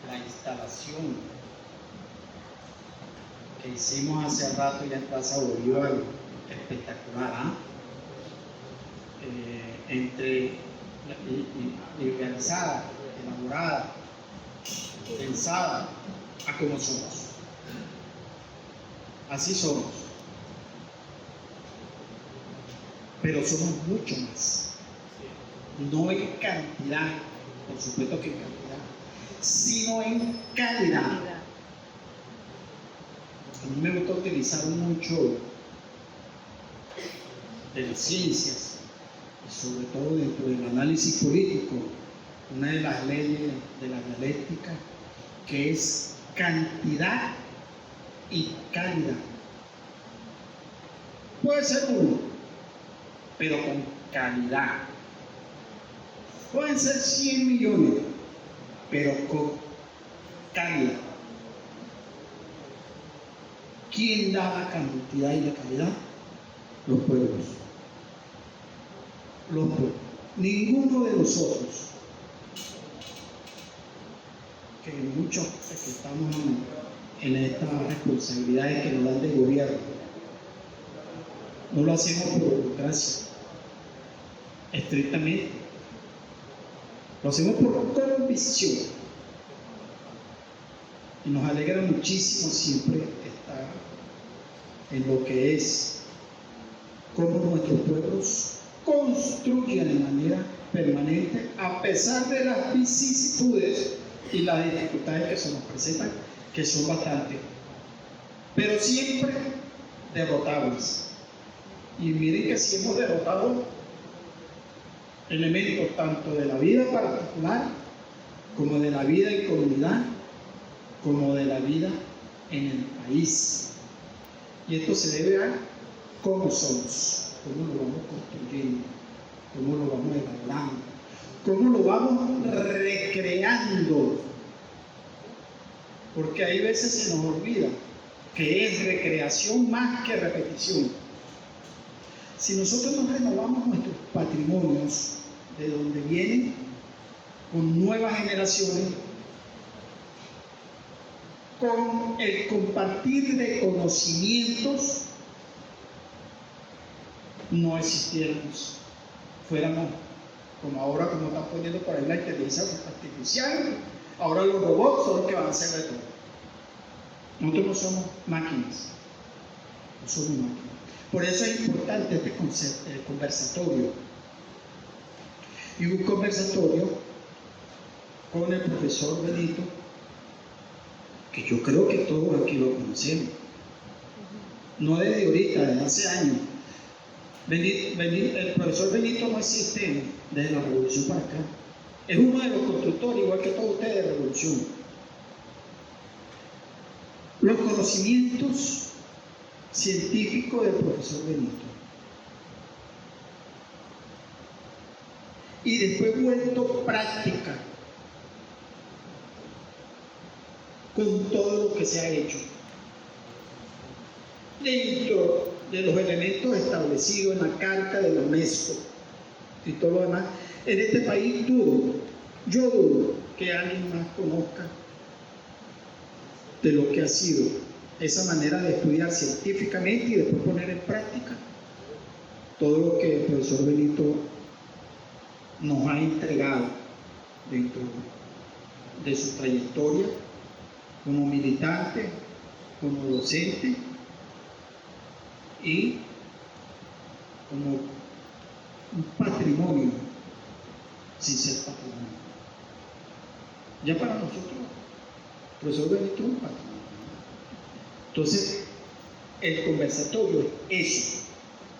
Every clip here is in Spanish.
la instalación que hicimos hace rato ya en Plaza Bolívar, espectacular, ¿ah? Organizada, elaborada, pensada a cómo somos. Así somos. Pero somos mucho más. No en cantidad, por supuesto que en cantidad, sino en calidad. A mí me gusta utilizar mucho de las ciencias, y sobre todo dentro del análisis político, una de las leyes de la dialéctica, que es cantidad y calidad. Puede ser uno, pero con calidad. Pueden ser 100 millones, pero con calidad. ¿Quién da la cantidad y la calidad? Los pueblos. Los pueblos. Ninguno de nosotros, que muchos que estamos en estas responsabilidades que nos dan de gobierno, no lo hacemos por burocracia, estrictamente. Lo hacemos por convicción. Y nos alegra muchísimo siempre estar en lo que es cómo nuestros pueblos construyen de manera permanente, a pesar de las vicisitudes y las dificultades que se nos presentan, que son bastantes, pero siempre derrotables. Y miren que si hemos derrotado elementos tanto de la vida particular, como de la vida en comunidad, como de la vida en el país. Y esto se debe a cómo somos, cómo lo vamos construyendo, cómo lo vamos elaborando, cómo lo vamos recreando. Porque hay veces se nos olvida que es recreación más que repetición. Si nosotros no renovamos nuestros patrimonios de donde vienen con nuevas generaciones, con el compartir de conocimientos, no existiéramos. Fuéramos como ahora, como están poniendo por ahí la inteligencia artificial, ahora los robots son los que van a hacer de todo. Nosotros no somos máquinas, no somos máquinas. Por eso es importante este concepto, el conversatorio. Y un conversatorio con el profesor Benito, que yo creo que todos aquí lo conocemos. No desde ahorita, desde hace años. El profesor Benito no existe desde la Revolución para acá. Es uno de los constructores, igual que todos ustedes, de la Revolución. Los conocimientos científicos del profesor Benito. Y después vuelto práctica con todo lo que se ha hecho dentro de los elementos establecidos en la Carta de la UNESCO y todo lo demás. En este país yo dudo que alguien más conozca de lo que ha sido esa manera de estudiar científicamente y después poner en práctica todo lo que el profesor Benito nos ha entregado dentro de su trayectoria como militante, como docente y como un patrimonio sin ser patrimonio. Ya para nosotros, el profesor Benito es un patrimonio. Entonces, el conversatorio es eso,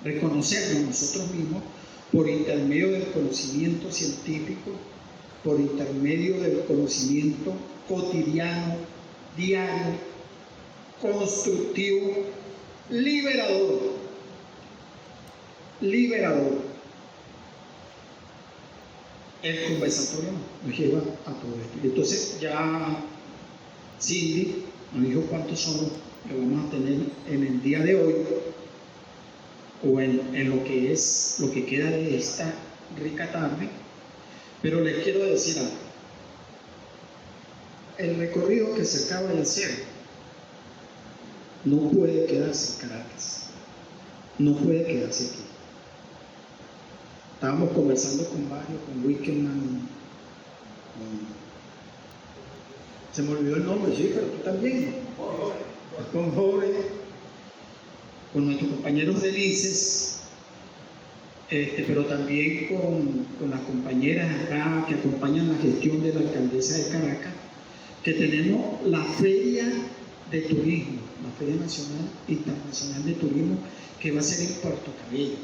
reconocernos nosotros mismos por intermedio del conocimiento científico, por intermedio del conocimiento cotidiano, diario, constructivo, liberador. El conversatorio nos lleva a todo esto. Y entonces ya Cindy nos dijo cuántos son los que vamos a tener en el día de hoy, o en lo que es lo que queda de esta rica tarde. Pero les quiero decir algo. el recorrido que se acaba de hacer no puede quedarse en Caracas, no puede quedarse aquí. Estábamos conversando con varios, con Wickerman, se me olvidó el nombre, sí, pero tú también, con Jorge, con nuestros compañeros de ICES, pero también con las compañeras acá que acompañan la gestión de la alcaldesa de Caracas, que tenemos la Feria de Turismo, la Feria Nacional Internacional de Turismo, que va a ser en Puerto Cabello.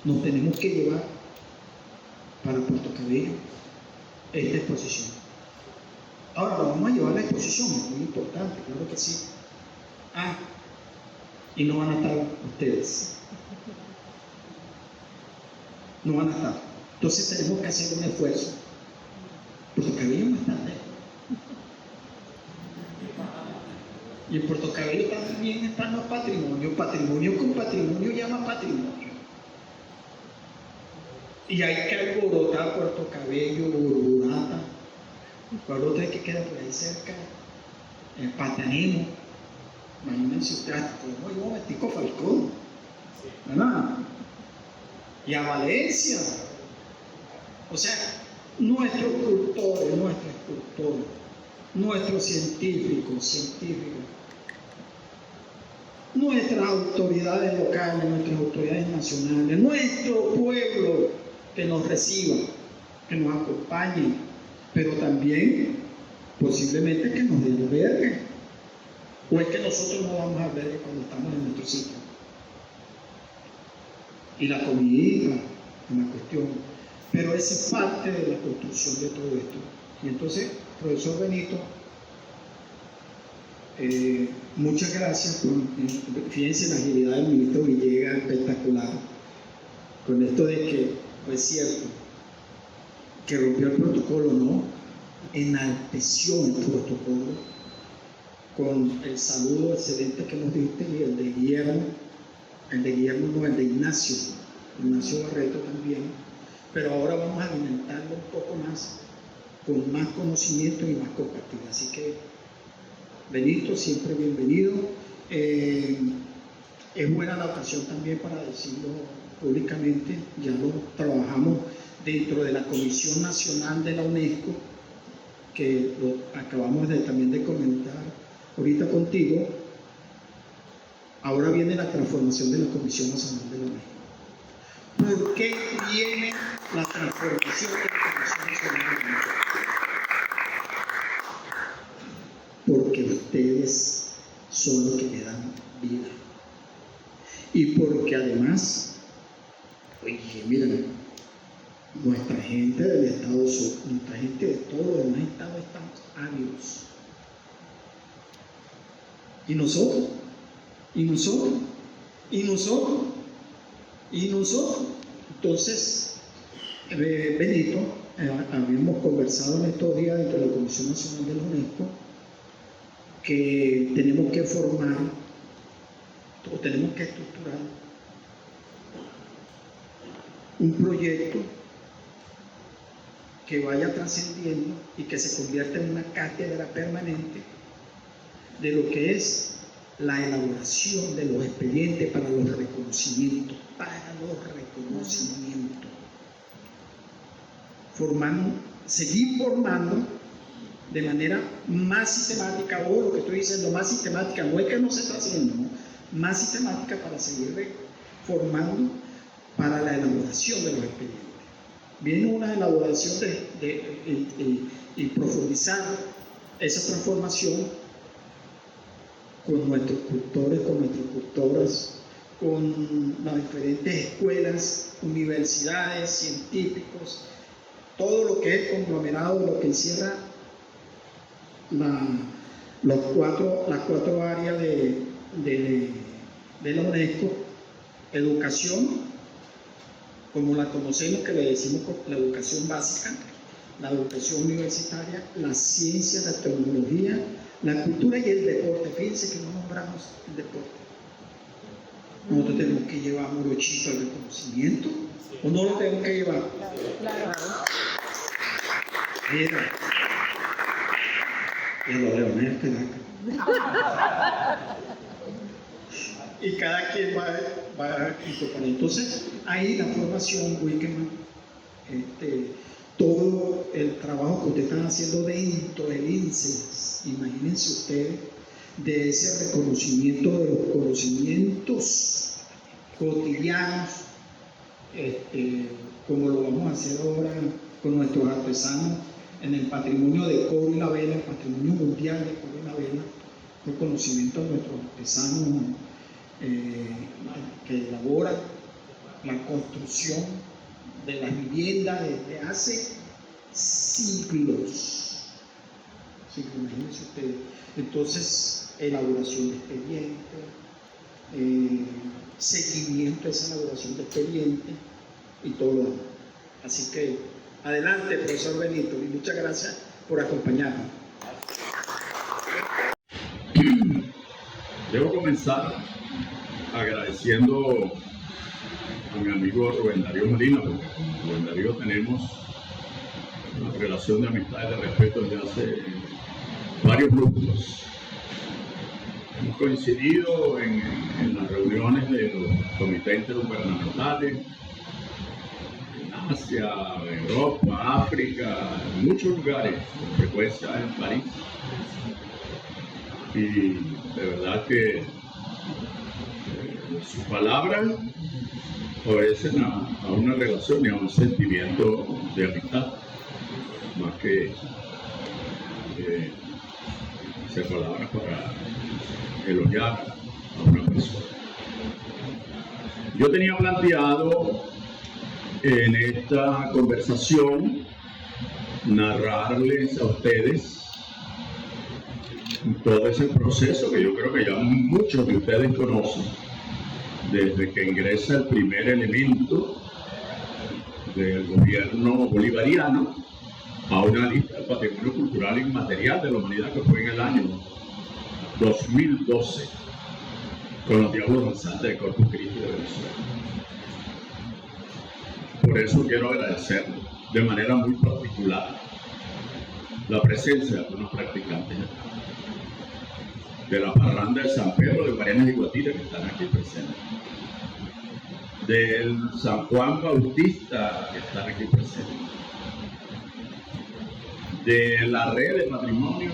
Nos tenemos que llevar para Puerto Cabello esta exposición. Ahora vamos a llevar la exposición, es muy importante, claro que sí. Y no van a estar ustedes. No van a estar. Entonces tenemos que hacer un esfuerzo. Puerto Cabello no está lejos. Y en Puerto Cabello también están los patrimonios. Patrimonio con patrimonio llama patrimonio. Y hay que alborotar Puerto Cabello, Burburata. ¿Cuál otra que queda por ahí cerca? Patanimo. Imagínense ustedes, podemos ir a Momentico Falcón, ¿verdad? Y a Valencia. O sea, nuestros cultores, nuestros científicos, nuestras autoridades locales, nuestras autoridades nacionales, nuestro pueblo que nos reciba, que nos acompañe, pero también posiblemente que nos den albergue. ¿O es que nosotros no vamos a albergue cuando estamos en nuestro sitio? Y la comida, una cuestión. Pero esa es parte de la construcción de todo esto. Y entonces, profesor Benito, muchas gracias. Fíjense la agilidad del ministro Villegas, espectacular. Con esto de que, pues cierto, que rompió el protocolo, ¿no? Enalteció el protocolo con el saludo excelente que nos diste y el de Guillermo, el de Ignacio Barreto también, pero ahora vamos a alimentarlo un poco más, con más conocimiento y más compartida. Así que, Benito, siempre bienvenido. Es buena la ocasión también para decirlo públicamente, ya lo trabajamos dentro de la Comisión Nacional de la UNESCO, que lo acabamos también de comentar ahorita contigo. Ahora viene la transformación de la Comisión Nacional de la UNESCO. ¿Por qué viene la transformación de la Comisión Nacional de la UNESCO? Porque ustedes son los que le dan vida. Y porque además, oye, miren, nuestra gente del Estado, nuestra gente de todos los demás estados están ávidos. Y nosotros. Entonces, Benito, habíamos conversado en estos días dentro de la Comisión Nacional de la UNESCO que tenemos que formar o tenemos que estructurar un proyecto que vaya trascendiendo y que se convierta en una cátedra permanente de lo que es la elaboración de los expedientes para los reconocimientos, seguir formando de manera más sistemática, o lo que estoy diciendo, más sistemática, no es que no se está haciendo, ¿no? Más sistemática para seguir formando para la elaboración de los expedientes. Viene una elaboración y profundizar esa transformación con nuestros cultores, con nuestras cultoras, con las diferentes escuelas, universidades, científicos, todo lo que es conglomerado, lo que encierra las cuatro áreas de la UNESCO: educación, como la conocemos, que le decimos la educación básica, la educación universitaria, la ciencia, la tecnología, la cultura y el deporte. Fíjense que no nombramos el deporte. Nosotros tenemos que llevar morochito al reconocimiento, ¿o no lo tenemos que llevar? Claro. Mira, y lo de honesto, y cada quien va incorporando. Entonces, ahí la formación, Wickerman, todo el trabajo que ustedes están haciendo dentro del INSEE, imagínense ustedes, de ese reconocimiento de los conocimientos cotidianos, como lo vamos a hacer ahora con nuestros artesanos en el patrimonio de Coro y la Vela, el patrimonio mundial de Coro y la Vela, el conocimiento de nuestros artesanos que elaboran la construcción de las viviendas desde hace siglos. Imagínense ustedes. Entonces, elaboración de expedientes, seguimiento de esa elaboración de expedientes y todo lo demás. Así que, adelante, profesor Benito, y muchas gracias por acompañarnos. Debo comenzar agradeciendo a mi amigo Rubén Darío Molina, porque con Rubén Darío tenemos una relación de amistad y de respeto desde hace varios grupos. Hemos coincidido en las reuniones de los comités intergubernamentales en Asia, Europa, África, en muchos lugares, con frecuencia en París. Y de verdad que sus palabras obedecen a una relación y a un sentimiento de amistad, más que ser palabras para elogiar a una persona. Yo tenía planteado en esta conversación narrarles a ustedes todo ese proceso que yo creo que ya muchos de ustedes conocen, desde que ingresa el primer elemento del gobierno bolivariano a una lista del patrimonio cultural inmaterial de la humanidad que fue en el año 2012 con los diablos danzantes de Corpus Christi de Venezuela. Por eso quiero agradecer de manera muy particular la presencia de algunos practicantes de la parranda de San Pedro de Guarenas y Guatire que están aquí presentes, del San Juan Bautista que están aquí presentes, de la red de patrimonio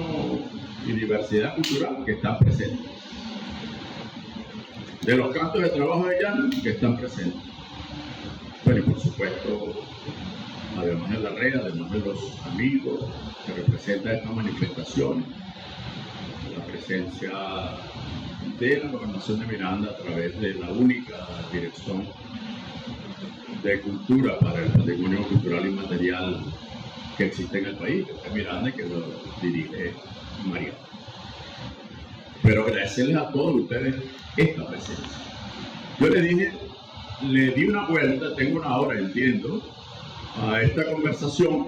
y diversidad cultural que están presentes, de los cantos de trabajo de llano que están presentes. Bueno, y por supuesto, además de la red, además de los amigos que representan estas manifestaciones, la presencia de la Gobernación de Miranda a través de la única Dirección de Cultura para el Patrimonio Cultural Inmaterial que existe en el país, que es Miranda y que lo dirige María. Pero agradecerles a todos ustedes esta presencia. Yo les dije, le di una vuelta, tengo una hora, entiendo, a esta conversación,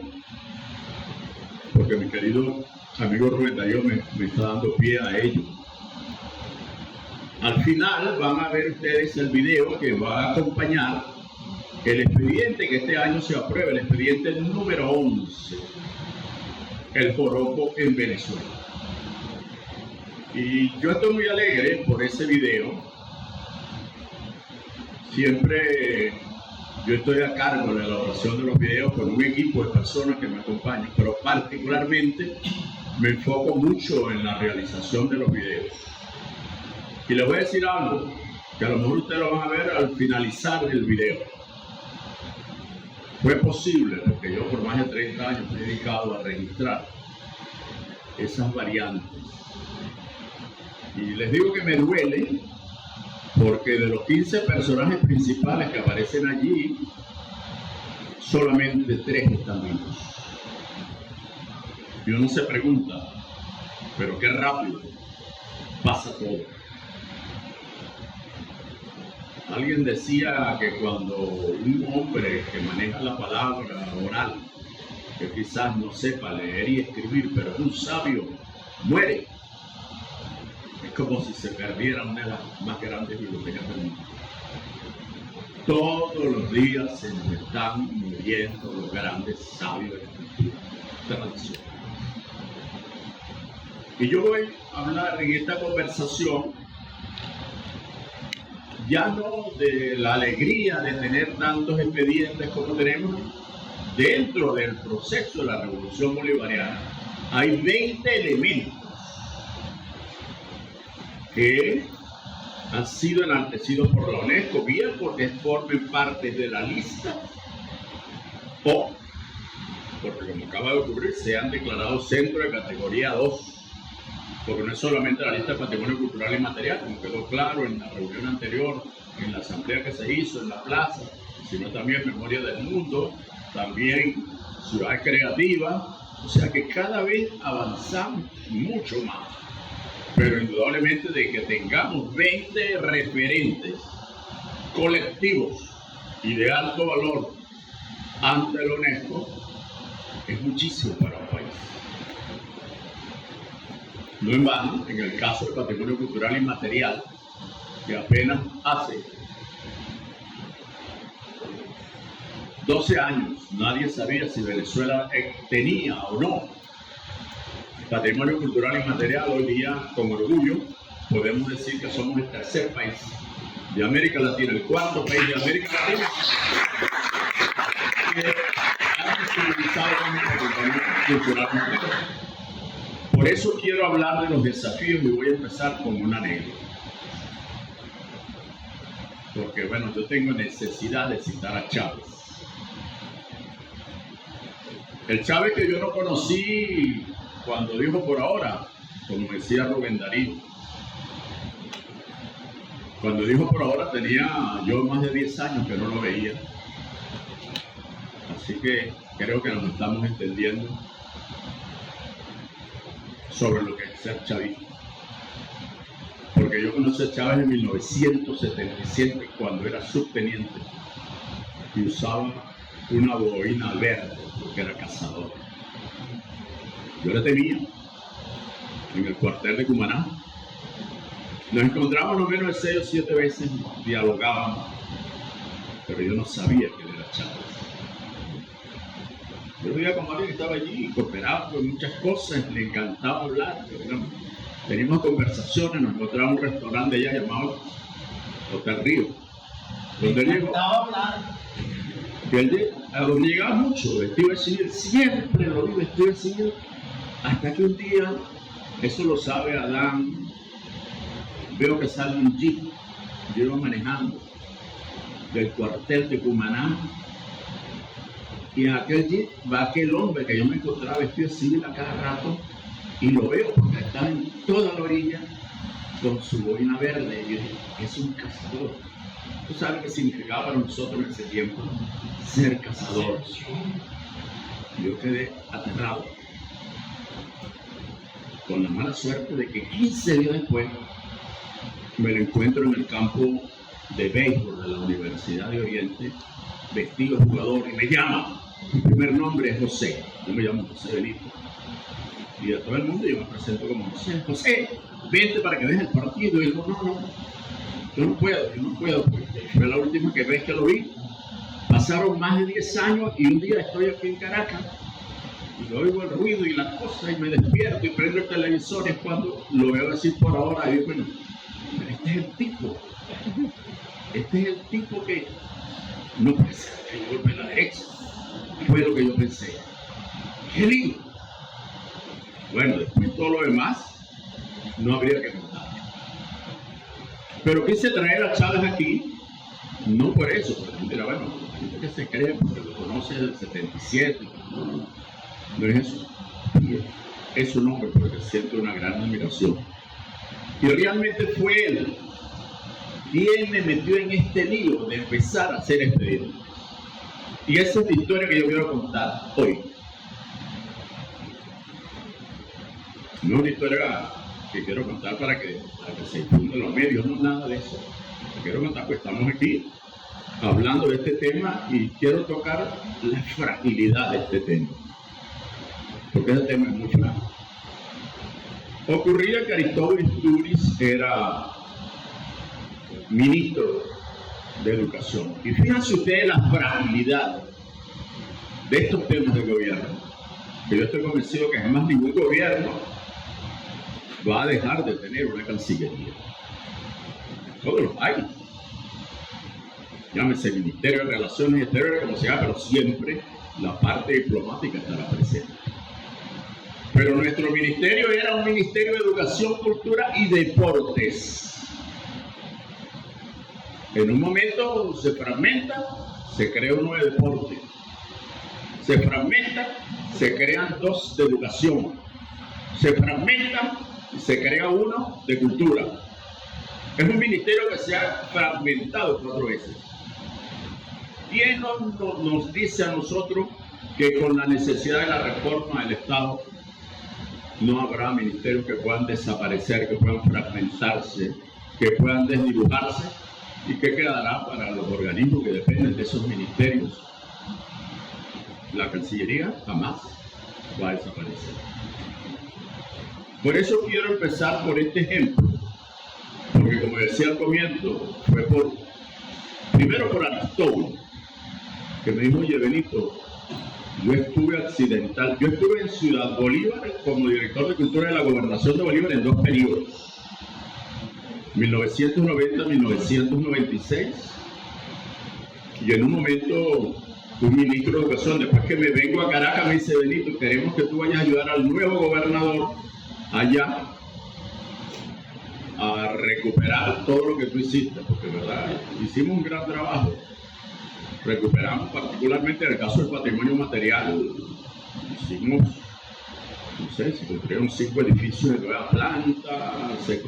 porque mi querido amigo Rubén Darío me está dando pie a ello. Al final van a ver ustedes el video que va a acompañar el expediente que este año se aprueba, el expediente número 11, el joropo en Venezuela. Y yo estoy muy alegre por ese video. Siempre yo estoy a cargo de la elaboración de los videos con un equipo de personas que me acompañan, pero particularmente me enfoco mucho en la realización de los videos. Y les voy a decir algo, que a lo mejor ustedes lo van a ver al finalizar el video. Fue posible, porque yo por más de 30 años me he dedicado a registrar esas variantes. Y les digo que me duele, porque de los 15 personajes principales que aparecen allí, solamente 3 están vivos. Y uno se pregunta, pero qué rápido pasa todo. Alguien decía que cuando un hombre que maneja la palabra oral, que quizás no sepa leer y escribir, pero es un sabio, muere, es como si se perdiera una de las más grandes bibliotecas del mundo. Todos los días se nos están muriendo los grandes sabios de la cultura, tradición. Y yo voy a hablar en esta conversación ya no de la alegría de tener tantos expedientes como tenemos dentro del proceso de la Revolución Bolivariana. Hay 20 elementos que han sido enaltecidos por la UNESCO, bien porque formen parte de la lista o porque, como acaba de ocurrir, se han declarado centro de categoría 2. Porque no es solamente la lista de patrimonio cultural y material, como quedó claro en la reunión anterior, en la asamblea que se hizo en la plaza, sino también Memoria del Mundo, también Ciudad Creativa. O sea que cada vez avanzamos mucho más. Pero indudablemente de que tengamos 20 referentes colectivos y de alto valor ante la UNESCO, es muchísimo para un país. No en vano, en el caso del patrimonio cultural inmaterial, que apenas hace 12 años nadie sabía si Venezuela tenía o no patrimonio cultural inmaterial. Hoy día, con orgullo, podemos decir que somos el tercer país de América Latina, el cuarto país de América Latina que ha nacionalizado patrimonio cultural inmaterial. Por eso quiero hablar de los desafíos y voy a empezar con una anécdota. Porque, bueno, yo tengo necesidad de citar a Chávez. El Chávez que yo no conocí cuando dijo por ahora, como decía Rubén Darío. Cuando dijo por ahora tenía yo más de 10 años que no lo veía. Así que creo que nos estamos entendiendo sobre lo que es ser chavista. Porque yo conocí a Chávez en 1977 cuando era subteniente y usaba una boina verde porque era cazador. Yo la tenía en el cuartel de Cumaná. Nos encontramos no menos de 6 o 7 veces, dialogábamos, pero yo no sabía que él era Chávez. Yo vivía con alguien que estaba allí, cooperaba con muchas cosas, le encantaba hablar. Teníamos conversaciones, nos encontrábamos en un restaurante allá llamado Hotel Río, donde él llegó. A donde llegaba mucho, vestido de civil, siempre lo vi vestido de civil, hasta que un día, eso lo sabe Adán, veo que sale un jeep, yo iba manejando del cuartel de Cumaná, y en aquel jeep va aquel hombre que yo me encontraba vestido de civil a cada rato, y lo veo porque está en toda la orilla con su boina verde, y yo dije, es un cazador. ¿Tú sabes qué significaba para nosotros en ese tiempo ser cazadores? Yo quedé aterrado, con la mala suerte de que 15 días después me lo encuentro en el campo de béisbol de la Universidad de Oriente, vestido de jugador, y me llama. Mi primer nombre es José, yo me llamo José Benito. Y a todo el mundo yo me presento como José. José, vente para que veas el partido. Y él dijo, no, yo no puedo. Fue la última vez que lo vi. Pasaron más de 10 años y un día estoy aquí en Caracas y oigo el ruido y las cosas y me despierto y prendo el televisor, y es cuando lo veo decir por ahora y digo, bueno, este es el tipo que no puede ser que yo golpe a la derecha. Fue lo que yo pensé. ¿Qué digo? Bueno, después todo lo demás no habría que contar. Pero quise traer a Chávez aquí, no por eso, porque la gente dirá, bueno, ¿qué se cree? Porque lo conoce desde el 77. No es eso. Es su nombre, porque siento una gran admiración. Y realmente fue él quien me metió en este lío de empezar a hacer este video. Y esa es la historia que yo quiero contar hoy. No es una historia que quiero contar para que se difundan los medios, no nada de eso. Quiero contar que estamos aquí hablando de este tema y quiero tocar la fragilidad de este tema. Porque ese tema es muy frágil. Ocurría que Aristóbulo Istúriz era ministro de educación. Y fíjense ustedes la fragilidad de estos temas de gobierno, que yo estoy convencido que jamás ningún gobierno va a dejar de tener una cancillería. Todos los hay. Llámese Ministerio de Relaciones Exteriores, como sea, pero siempre la parte diplomática estará presente. Pero nuestro ministerio era un ministerio de Educación, Cultura y Deportes. En un momento se fragmenta, se crea uno de deporte. Se fragmenta, se crean dos de educación. Se fragmenta, se crea uno de cultura. Es un ministerio que se ha fragmentado 4 veces. ¿Quién nos dice a nosotros que con la necesidad de la reforma del Estado no habrá ministerios que puedan desaparecer, que puedan fragmentarse, que puedan desdibujarse? ¿Y qué quedará para los organismos que dependen de esos ministerios? La Cancillería jamás va a desaparecer. Por eso quiero empezar por este ejemplo, porque como decía al comienzo, fue primero por Aristóbulo, que me dijo: oye, Benito, yo estuve en Ciudad Bolívar como director de cultura de la Gobernación de Bolívar en 2 periodos, 1990-1996, y en un momento un ministro de Educación, después que me vengo a Caracas, me dice: Benito, queremos que tú vayas a ayudar al nuevo gobernador allá a recuperar todo lo que tú hiciste, porque verdad, hicimos un gran trabajo. Recuperamos particularmente en el caso del patrimonio material, hicimos, no sé, se construyeron 5 edificios de nueva planta, se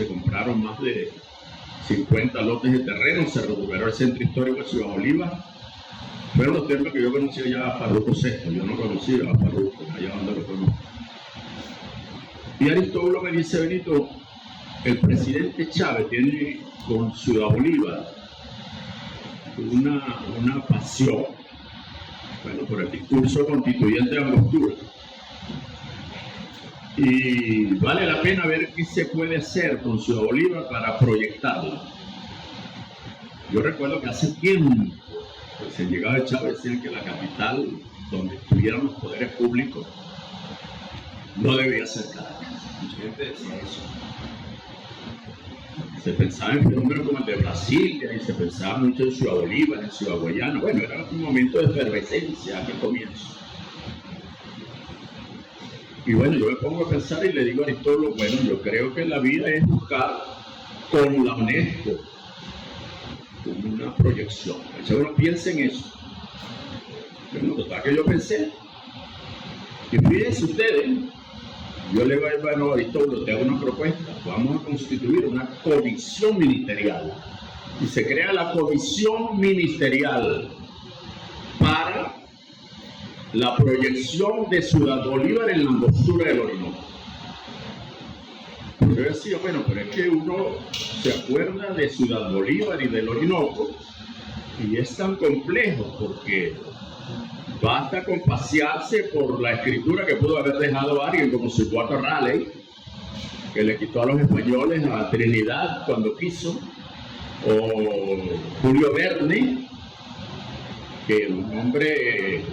compraron más de 50 lotes de terreno, se recuperó el centro histórico de Ciudad Bolívar. Fueron los temas que yo conocía ya a Farruco VI, yo no conocía a Farruco, allá donde lo conozco. Y Aristóbulo me dice: Benito, el presidente Chávez tiene con Ciudad Bolívar una pasión, bueno, por el discurso constituyente de Angostura. Y vale la pena ver qué se puede hacer con Ciudad Bolívar para proyectarla. Yo recuerdo que hace tiempo, recién llegado de Chávez, decían que la capital donde estuvieran los poderes públicos no debía ser Caracas. Mucha gente decía eso. Se pensaba en fenómenos como el de Brasilia y se pensaba mucho en Ciudad Bolívar, en Ciudad Guayana. Bueno, era un momento de efervescencia aquel comienzo. Y bueno, yo me pongo a pensar y le digo a Aristóbulo: bueno, yo creo que la vida es buscar con la UNESCO una proyección. Si uno piensa en eso. Bueno, total que yo pensé. Y fíjense ustedes, yo le digo a Aristóbulo: te hago una propuesta, vamos a constituir una comisión ministerial. Y se crea la comisión ministerial para la proyección de Ciudad Bolívar en la angostura del Orinoco. Yo decía: bueno, pero es que uno se acuerda de Ciudad Bolívar y del Orinoco y es tan complejo, porque basta con pasearse por la escritura que pudo haber dejado alguien como Sir Raleigh, que le quitó a los españoles a Trinidad cuando quiso, o Julio Verne, que un hombre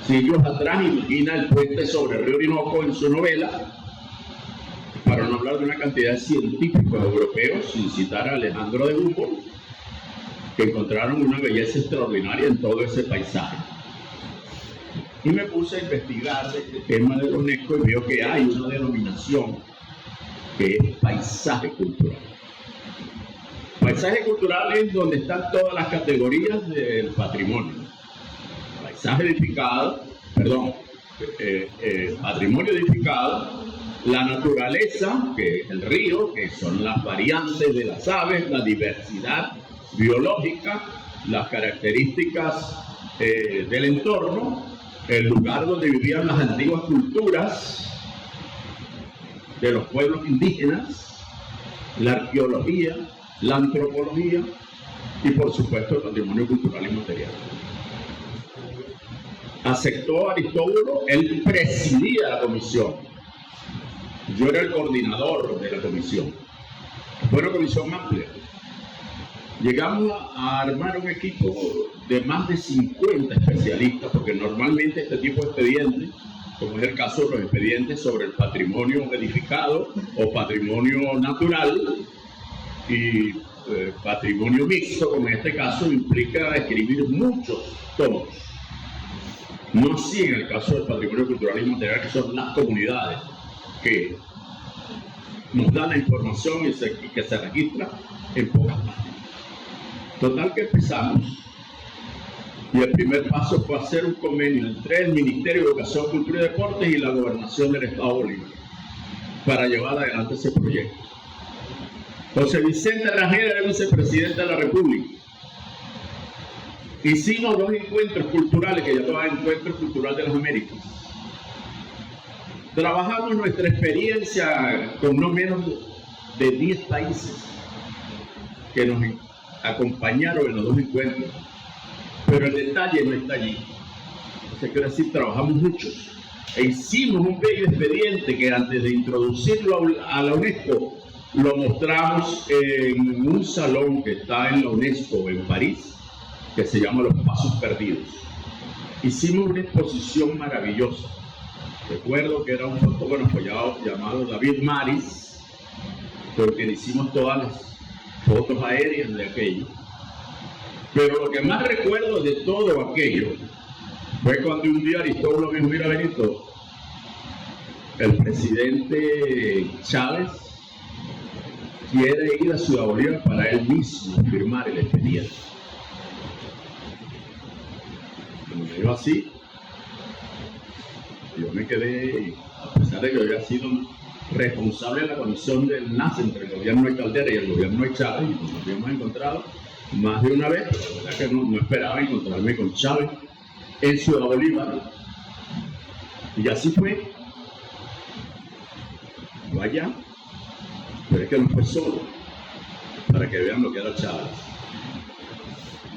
siglos atrás imagina el puente sobre el río Orinoco en su novela, para no hablar de una cantidad de científicos europeos, sin citar a Alejandro de Humboldt, que encontraron una belleza extraordinaria en todo ese paisaje. Y me puse a investigar de este tema de la UNESCO y veo que hay una denominación que es paisaje cultural. Paisaje cultural es donde están todas las categorías del patrimonio. Paisaje edificado, patrimonio edificado, la naturaleza, que es el río, que son las variantes de las aves, la diversidad biológica, las características del entorno, el lugar donde vivían las antiguas culturas de los pueblos indígenas, la arqueología, la antropología y por supuesto el patrimonio cultural y material. Aceptó Aristóbulo, él presidía la comisión, yo era el coordinador de la comisión. Fue una comisión amplia, llegamos a armar un equipo de más de 50 especialistas, porque normalmente este tipo de expedientes, como es el caso de los expedientes sobre el patrimonio edificado o patrimonio natural y patrimonio mixto, como en este caso, implica escribir muchos tomos. No así en el caso del patrimonio cultural y material, que son las comunidades que nos dan la información y que se registra en pocas páginas. Total que empezamos, y el primer paso fue hacer un convenio entre el Ministerio de Educación, Cultura y Deportes y la Gobernación del Estado Bolívar para llevar adelante ese proyecto. José Vicente Rangel era el vicepresidente de la República. Hicimos 2 encuentros culturales, que llamaban Encuentro Cultural de las Américas. Trabajamos nuestra experiencia con no menos de 10 países que nos acompañaron en los 2 encuentros, pero el detalle no está allí. O sea, quiero decir, trabajamos muchos e hicimos un bello expediente que antes de introducirlo a la UNESCO lo mostramos en un salón que está en la UNESCO en París, que se llama Los Pasos Perdidos. Hicimos una exposición maravillosa. Recuerdo que era un fotógrafo llamado David Maris, porque le hicimos todas las fotos aéreas de aquello. Pero lo que más recuerdo de todo aquello fue cuando un día Aristóbulo me dijo: mira, Benito, el presidente Chávez quiere ir a Ciudad Bolívar para él mismo firmar el expediente. Cuando me dijo así, yo me quedé, a pesar de que yo había sido responsable de la comisión del NAS entre el gobierno de Caldera y el gobierno de Chávez, y nos habíamos encontrado más de una vez, pero la verdad que no esperaba encontrarme con Chávez en Ciudad Bolívar. Y así fue. Yo allá, pero es que no fue solo, para que vean lo que era Chávez.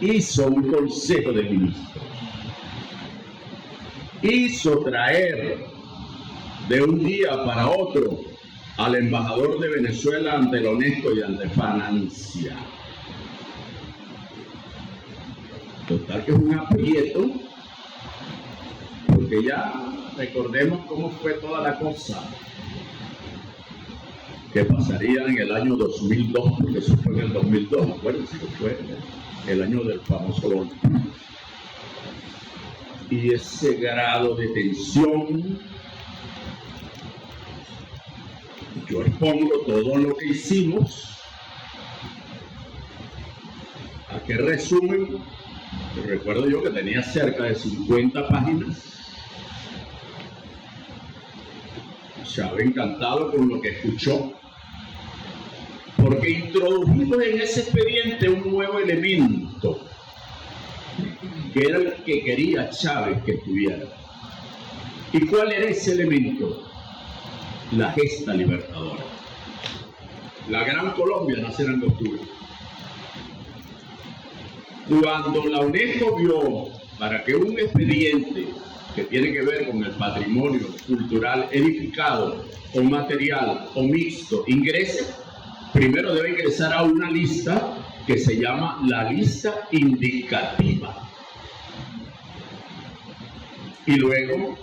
Hizo un consejo de ministros. Hizo traer de un día para otro al embajador de Venezuela ante la UNESCO y ante Francia. Total que es un aprieto, porque ya recordemos cómo fue toda la cosa, que pasaría en el año 2002, porque eso fue en el 2002, acuérdense que fue el año del famoso golpe. Y ese grado de tensión, yo expongo todo lo que hicimos. ¿A qué resumen? Recuerdo yo que tenía cerca de 50 páginas. Chávez encantado con lo que escuchó, porque introdujimos en ese expediente un nuevo elemento, que era el que quería Chávez que estuviera. ¿Y cuál era ese elemento? La gesta libertadora. La Gran Colombia nacerá en octubre. Cuando la UNESCO vio para que un expediente que tiene que ver con el patrimonio cultural edificado o material o mixto ingrese, primero debe ingresar a una lista que se llama la lista indicativa. Y luego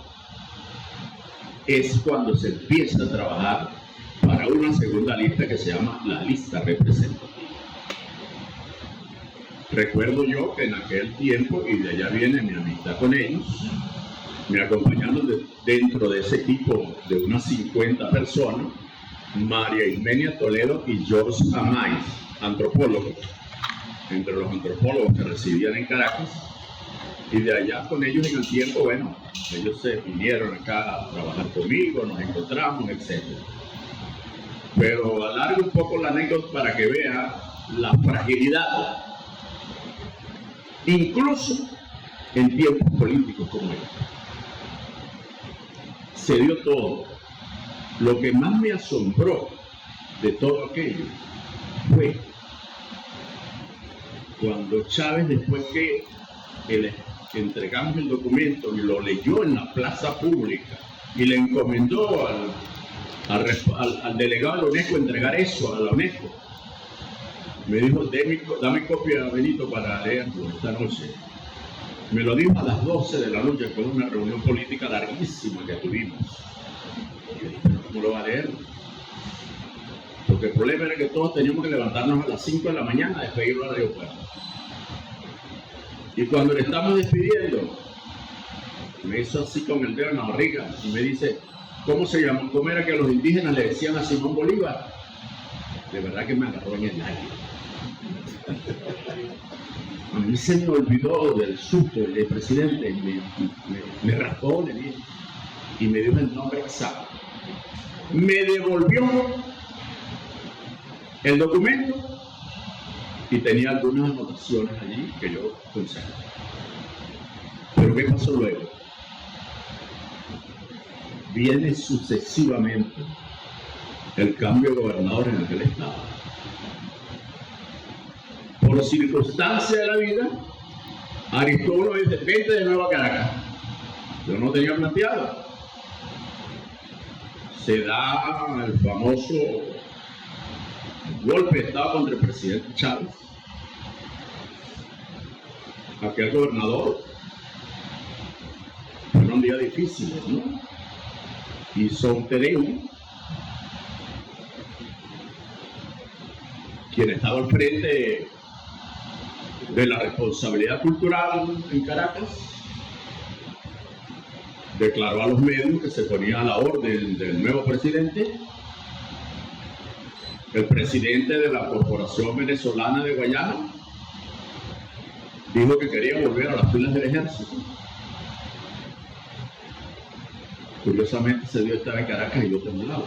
es cuando se empieza a trabajar para una segunda lista que se llama la lista representativa. Recuerdo yo que en aquel tiempo, y de allá viene mi amistad con ellos, me acompañaron dentro de ese equipo de unas 50 personas, María Ismenia Toledo y George Amais, antropólogos, entre los antropólogos que residían en Caracas, y de allá con ellos en el tiempo, bueno, ellos se vinieron acá a trabajar conmigo, nos encontramos, etc. Pero alargo un poco la anécdota para que vea la fragilidad, incluso en tiempos políticos como este. Se dio todo. Lo que más me asombró de todo aquello fue cuando Chávez, después que entregamos el documento y lo leyó en la plaza pública y le encomendó al delegado de la UNESCO entregar eso a la UNESCO, Me dijo, dame copia, Benito, para leerlo esta noche. Me lo dijo a las 12 de la noche, después de una reunión política larguísima que tuvimos. ¿Cómo lo va a leer? Porque el problema era que todos teníamos que levantarnos a las 5 de la mañana después de ir al aeropuerto. Y cuando le estamos despidiendo, me hizo así con el dedo en la barriga y me dice, ¿cómo se llama? ¿Cómo era que los indígenas le decían a Simón Bolívar? De verdad que me agarró en el aire. A mí se me olvidó del susto del presidente, me raspó y me dio el nombre exacto. Me devolvió el documento y tenía algunas anotaciones allí que yo conservo. Pero ¿qué pasó luego? Viene sucesivamente el cambio de gobernador en aquel estado. Por circunstancia de la vida, Aristóbulo dice, vete de nuevo a Caracas. Yo no tenía planteado. Se da el famoso golpe de estado contra el presidente Chávez. Aquel gobernador, fueron días difíciles, ¿no? Hizo un terreno. Quien estaba al frente de la responsabilidad cultural en Caracas, declaró a los medios que se ponía a la orden del nuevo presidente. El presidente de la Corporación Venezolana de Guayana dijo que quería volver a las filas del ejército. Curiosamente ese día estaba en Caracas y yo temblaba.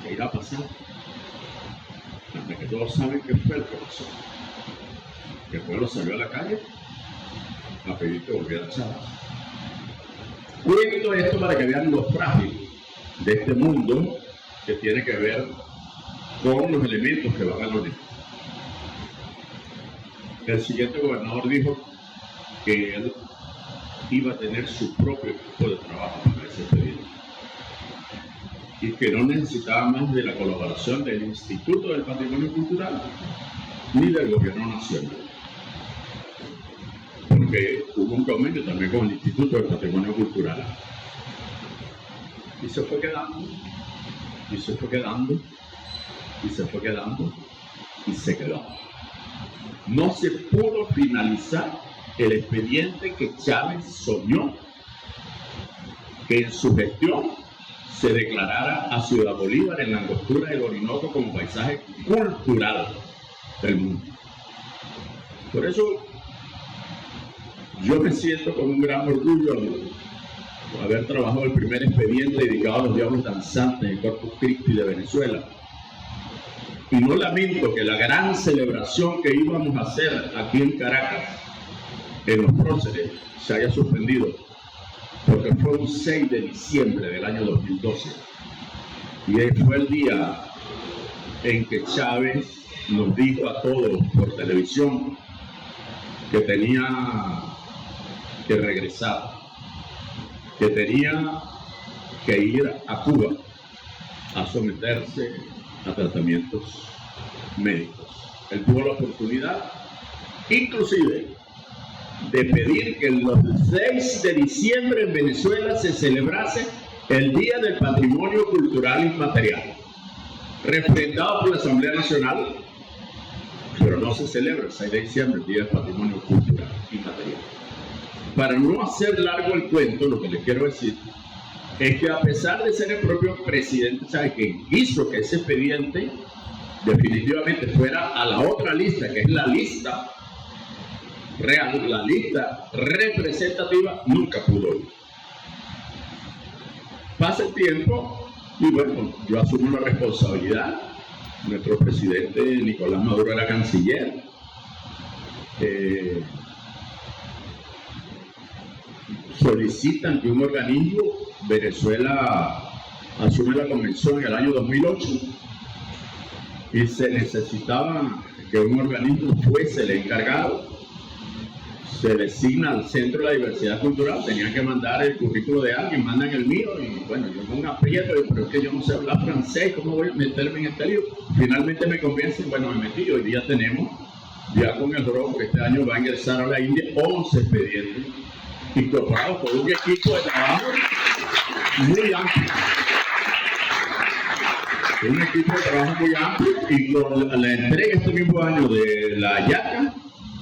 ¿Qué irá a pasar? Hasta que todos saben qué fue lo que pasó. Que el pueblo salió a la calle a pedir que volviera a Chávez. Cuento esto para que vean lo frágil de este mundo que tiene que ver con los elementos que van a unir. El siguiente gobernador dijo que él iba a tener su propio equipo de trabajo para ese periodo y que no necesitaba más de la colaboración del Instituto del Patrimonio Cultural ni del Gobierno Nacional, porque hubo un convenio también con el Instituto del Patrimonio Cultural y se fue quedando y se fue quedando y se fue quedando y se quedó. No se pudo finalizar el expediente que Chávez soñó que en su gestión se declarara a Ciudad Bolívar en la angostura del Orinoco como paisaje cultural del mundo. Por eso yo me siento con un gran orgullo por haber trabajado el primer expediente dedicado a los diablos danzantes en Corpus Christi de Venezuela. Y no lamento que la gran celebración que íbamos a hacer aquí en Caracas, en los próceres, se haya suspendido, porque fue un 6 de diciembre del año 2012. Y fue el día en que Chávez nos dijo a todos por televisión que tenía que regresar, que tenía que ir a Cuba a someterse a tratamientos médicos. Él tuvo la oportunidad, inclusive, de pedir que el 6 de diciembre en Venezuela se celebrase el Día del Patrimonio Cultural Inmaterial, refrendado por la Asamblea Nacional, pero no se celebra el 6 de diciembre el Día del Patrimonio Cultural Inmaterial. Para no hacer largo el cuento, lo que les quiero decir es que a pesar de ser el propio presidente Chávez quien hizo que ese expediente definitivamente fuera a la otra lista, que es la lista real, la lista representativa, nunca pudo ir. Pasa el tiempo y bueno, yo asumo la responsabilidad. Nuestro presidente Nicolás Maduro era canciller. Solicitan que un organismo, Venezuela asume la convención en el año 2008 y se necesitaba que un organismo fuese el encargado. se designa al Centro de la Diversidad Cultural, tenían que mandar el currículo de alguien, mandan el mío, y bueno, yo con un aprieto, pero es que yo no sé hablar francés, ¿cómo voy a meterme en este lío? Finalmente me convencen, bueno, me metí, hoy día tenemos, ya con el ROC, que este año va a ingresar a la India, 11 expedientes, incorporados por un equipo de trabajo muy amplio. Un equipo de trabajo muy amplio, y con la entrega este mismo año de la YACA,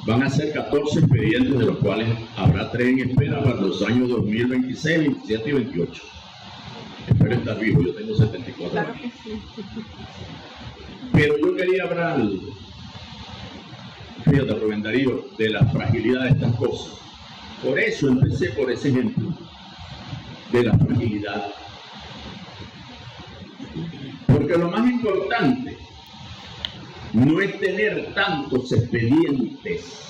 van a ser 14 expedientes, de los cuales habrá 3 en espera para los años 2026, 27 y 28. Espero estar vivo, yo tengo 74 años. Claro que sí. Pero yo quería hablar, fíjate, Rubén Darío, de la fragilidad de estas cosas. Por eso empecé por ese ejemplo de la fragilidad. Porque lo más importante no es tener tantos expedientes.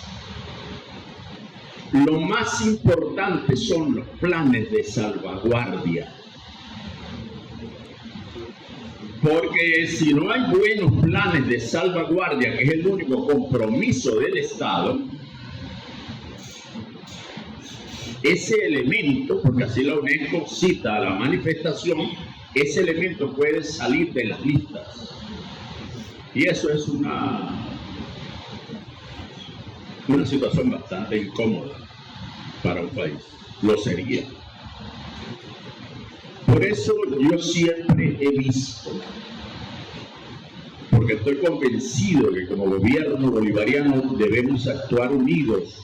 Lo más importante son los planes de salvaguardia. Porque si no hay buenos planes de salvaguardia, que es el único compromiso del Estado, ese elemento, porque así la UNESCO cita a la manifestación, ese elemento puede salir de las listas. Y eso es una situación bastante incómoda para un país. Lo sería. Por eso yo siempre he visto, porque estoy convencido que como gobierno bolivariano debemos actuar unidos.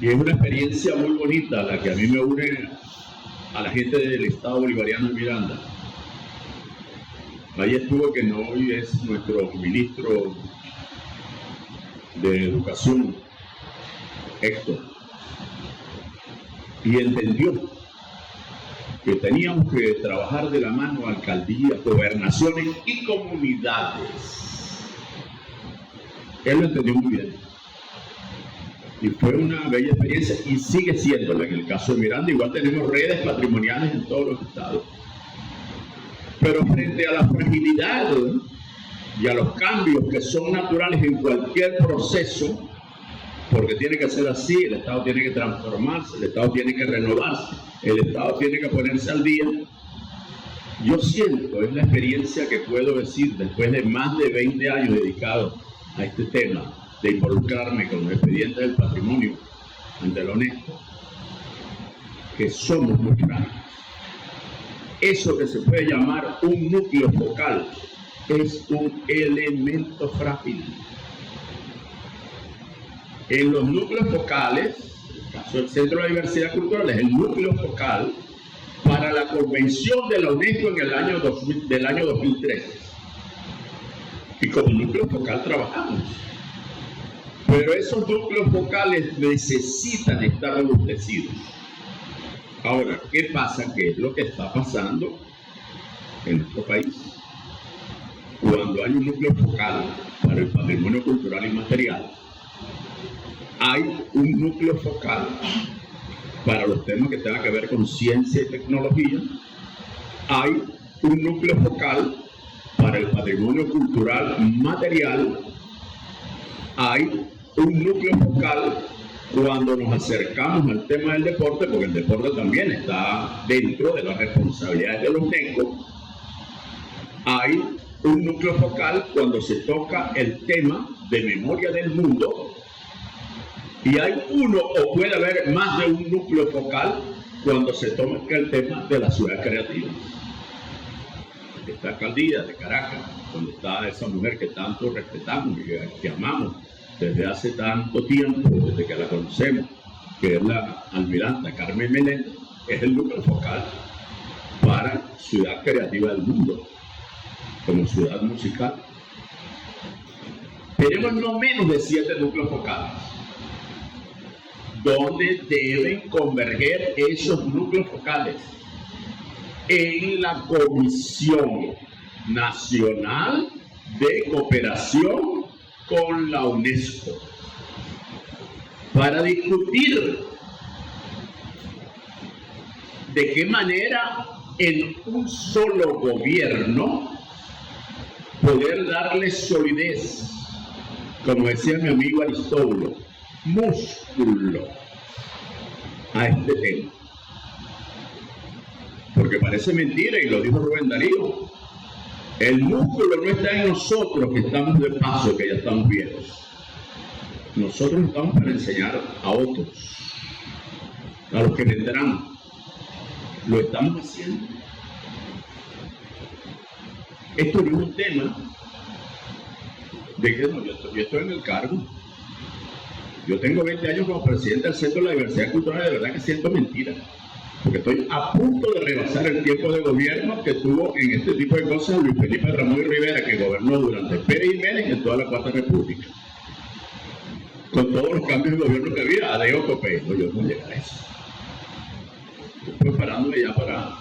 Y es una experiencia muy bonita la que a mí me une a la gente del Estado bolivariano de Miranda. Ahí estuvo, que no hoy es nuestro ministro de Educación, Héctor, y entendió que teníamos que trabajar de la mano alcaldías, gobernaciones y comunidades. Él lo entendió muy bien. Y fue una bella experiencia, y sigue siéndola en el caso de Miranda. Igual tenemos redes patrimoniales en todos los estados. Pero frente a la fragilidad y a los cambios que son naturales en cualquier proceso, porque tiene que ser así, el Estado tiene que transformarse, el Estado tiene que renovarse, el Estado tiene que ponerse al día. Yo siento, es la experiencia que puedo decir después de más de 20 años dedicados a este tema, de involucrarme con los expedientes del patrimonio ante la UNESCO, que somos muy frágiles. Eso que se puede llamar un núcleo focal es un elemento frágil. En los núcleos focales, el caso del Centro de la Diversidad Cultural es el núcleo focal para la Convención de la UNESCO en el año 2013. Y como núcleo focal trabajamos. Pero esos núcleos focales necesitan estar robustecidos. Ahora, ¿qué pasa? ¿Qué es lo que está pasando en nuestro país? Cuando hay un núcleo focal para el patrimonio cultural y material, hay un núcleo focal para los temas que tengan que ver con ciencia y tecnología, hay un núcleo focal para el patrimonio cultural material, hay un núcleo focal cuando nos acercamos al tema del deporte, porque el deporte también está dentro de las responsabilidades de la UNESCO. Hay un núcleo focal cuando se toca el tema de memoria del mundo, y hay uno o puede haber más de un núcleo focal cuando se toca el tema de la ciudad creativa. Esta alcaldía de Caracas, donde está esa mujer que tanto respetamos y que amamos desde hace tanto tiempo, desde que la conocemos, que es la almiranta Carmen Meléndez, es el núcleo focal para ciudad creativa del mundo, como ciudad musical. Tenemos no menos de 7 núcleos focales, donde deben converger esos núcleos focales en la Comisión Nacional de Cooperación con la UNESCO, para discutir de qué manera en un solo gobierno poder darle solidez, como decía mi amigo Aristóbulo, músculo a este tema. Porque parece mentira, y lo dijo Rubén Darío, el músculo no está en nosotros que estamos de paso, que ya estamos viejos. Nosotros estamos para enseñar a otros, a los que vendrán. Lo estamos haciendo. Esto no es un tema de que no, yo estoy en el cargo. Yo tengo 20 años como presidente del Centro de la Diversidad Cultural, de verdad que siento mentira. Porque estoy a punto de rebasar el tiempo de gobierno que tuvo en este tipo de cosas Luis Felipe Ramón y Rivera, que gobernó durante Pérez Jiménez en toda la Cuarta República. Con todos los cambios de gobierno que había, adeo Copey. No, yo no llegué a eso. Estoy preparándome ya para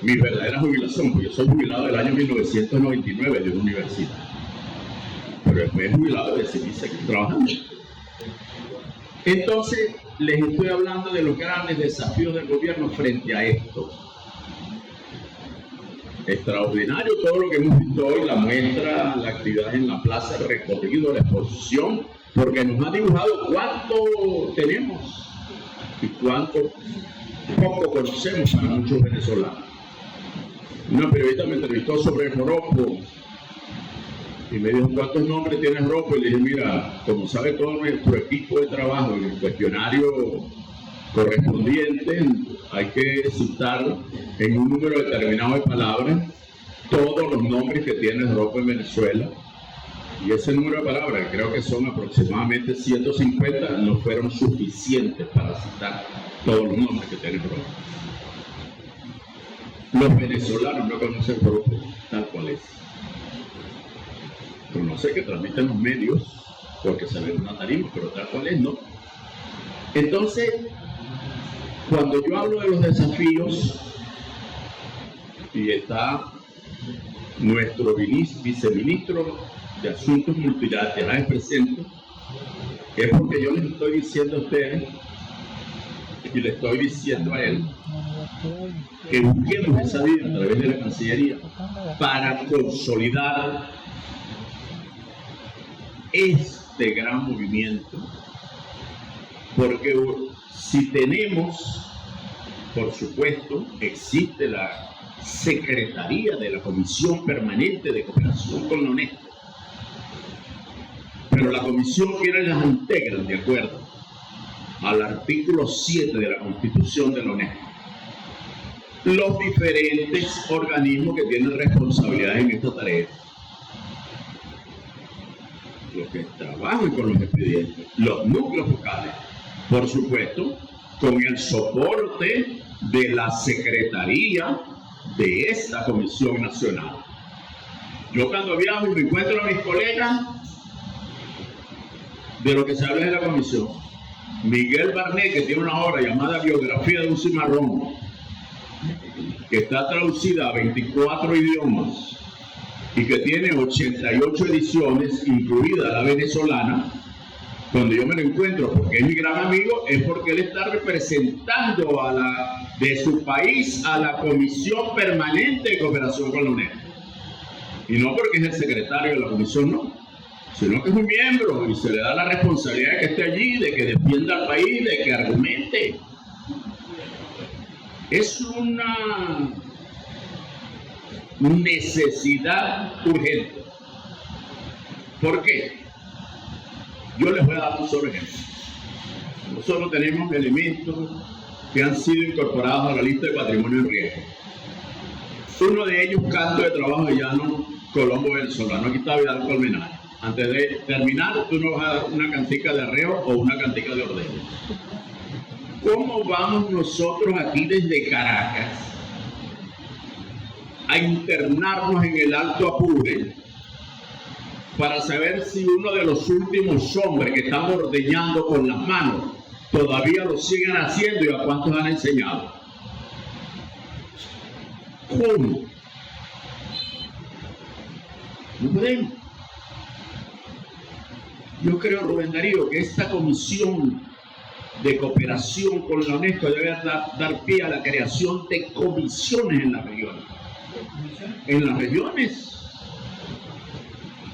mi verdadera jubilación, porque yo soy jubilado del año 1999 de una universidad. Pero después jubilado decidí seguir trabajando. Entonces, les estoy hablando de los grandes desafíos del gobierno frente a esto. Extraordinario todo lo que hemos visto hoy, la muestra, la actividad en la plaza, el recorrido, la exposición, porque nos ha dibujado cuánto tenemos y cuánto poco conocemos para muchos venezolanos. Una periodista me entrevistó sobre el joropo y me dijo, ¿cuántos nombres tiene el joropo? Y le dije, mira, como sabe todo nuestro equipo de trabajo en el cuestionario correspondiente, hay que citar en un número determinado de palabras todos los nombres que tiene el joropo en Venezuela. Y ese número de palabras, creo que son aproximadamente 150, no fueron suficientes para citar todos los nombres que tiene el joropo. Los venezolanos no conocen el joropo tal cual es. Pero no sé qué transmiten los medios, porque se ve en una tarima, pero tal cual es, ¿no? Entonces, cuando yo hablo de los desafíos, y está nuestro viceministro de Asuntos Multilaterales presente, es porque yo les estoy diciendo a ustedes, y le estoy diciendo a él, que busquemos esa vía a través de la Cancillería para consolidar este gran movimiento, porque si tenemos, por supuesto, existe la Secretaría de la Comisión Permanente de Cooperación con la UNESCO, pero la comisión quienes las integran de acuerdo al artículo 7 de la Constitución de la UNESCO, los diferentes organismos que tienen responsabilidad en esta tarea, los que trabajan con los expedientes, los núcleos focales, por supuesto, con el soporte de la Secretaría de esta Comisión Nacional. Yo cuando viajo y me encuentro a mis colegas, de lo que se habla de la comisión, Miguel Barnet, que tiene una obra llamada Biografía de un Cimarrón, que está traducida a 24 idiomas y que tiene 88 ediciones, incluida la venezolana. Cuando yo me lo encuentro, porque es mi gran amigo, es porque él está representando de su país a la Comisión Permanente de Cooperación con la UNESCO. Y no porque es el secretario de la comisión, no, sino que es un miembro y se le da la responsabilidad de que esté allí, de que defienda al país, de que argumente. Es una necesidad urgente. ¿Por qué? Yo les voy a dar un solo ejemplo. Nosotros tenemos elementos que han sido incorporados a la lista de patrimonio en riesgo. Uno de ellos, canto de trabajo de llano colombo venezolano. Aquí está Vidal Colmenares. Antes de terminar, tú nos vas a dar una cantica de arreo o una cantica de ordeño. ¿Cómo vamos nosotros aquí desde Caracas a internarnos en el Alto Apure para saber si uno de los últimos hombres que están ordeñando con las manos todavía lo siguen haciendo y a cuántos han enseñado? ¿Cómo? No podemos. Yo creo, Rubén Darío, que esta comisión de cooperación con la UNESCO debe dar pie a la creación de comisiones en las regiones. En las regiones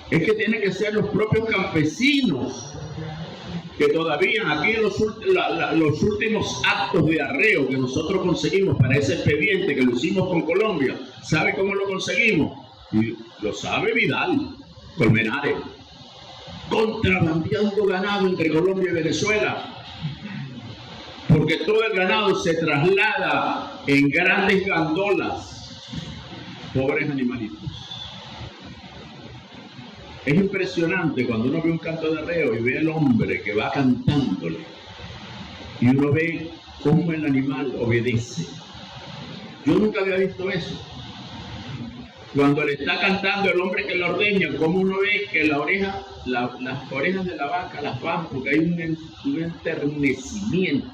es que tienen que ser los propios campesinos que todavía aquí los últimos actos de arreo que nosotros conseguimos para ese expediente que lo hicimos con Colombia, ¿sabe cómo lo conseguimos? Y lo sabe Vidal Colmenares, contrabandeando ganado entre Colombia y Venezuela, porque todo el ganado se traslada en grandes gandolas, pobres animalitos. Es impresionante cuando uno ve un canto de arreo y ve al hombre que va cantándole y uno ve cómo el animal obedece. Yo nunca había visto eso. Cuando le está cantando el hombre que lo ordeña, cómo uno ve que las orejas de la vaca las van, porque hay un enternecimiento,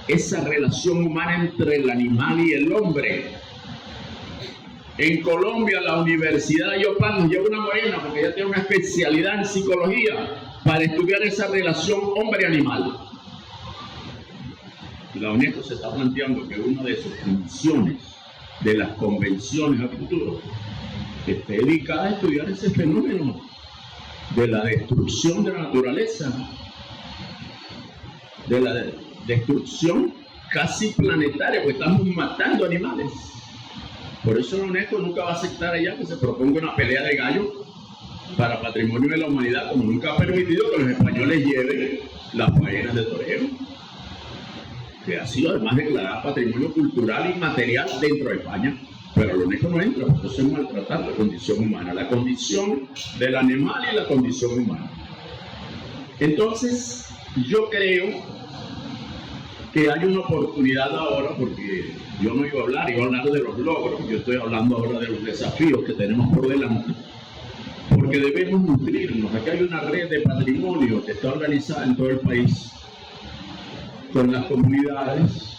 esa relación humana entre el animal y el hombre. En Colombia, la Universidad de Yopal nos lleva una morena, porque ella tiene una especialidad en psicología, para estudiar esa relación hombre-animal. La UNESCO se está planteando que una de sus funciones de las convenciones a futuro esté dedicada a estudiar ese fenómeno de la destrucción de la naturaleza, de la destrucción casi planetaria, porque estamos matando animales. Por eso la UNESCO nunca va a aceptar allá que se proponga una pelea de gallos para patrimonio de la humanidad, como nunca ha permitido que los españoles lleven las faenas de toreo, que ha sido además declarada patrimonio cultural y material dentro de España. Pero la UNESCO no entra, porque eso es maltratar la condición humana, la condición del animal y la condición humana. Entonces, yo creo que hay una oportunidad ahora, porque yo no iba a hablar de los logros, yo estoy hablando ahora de los desafíos que tenemos por delante, porque debemos nutrirnos. Aquí hay una red de patrimonio que está organizada en todo el país, con las comunidades.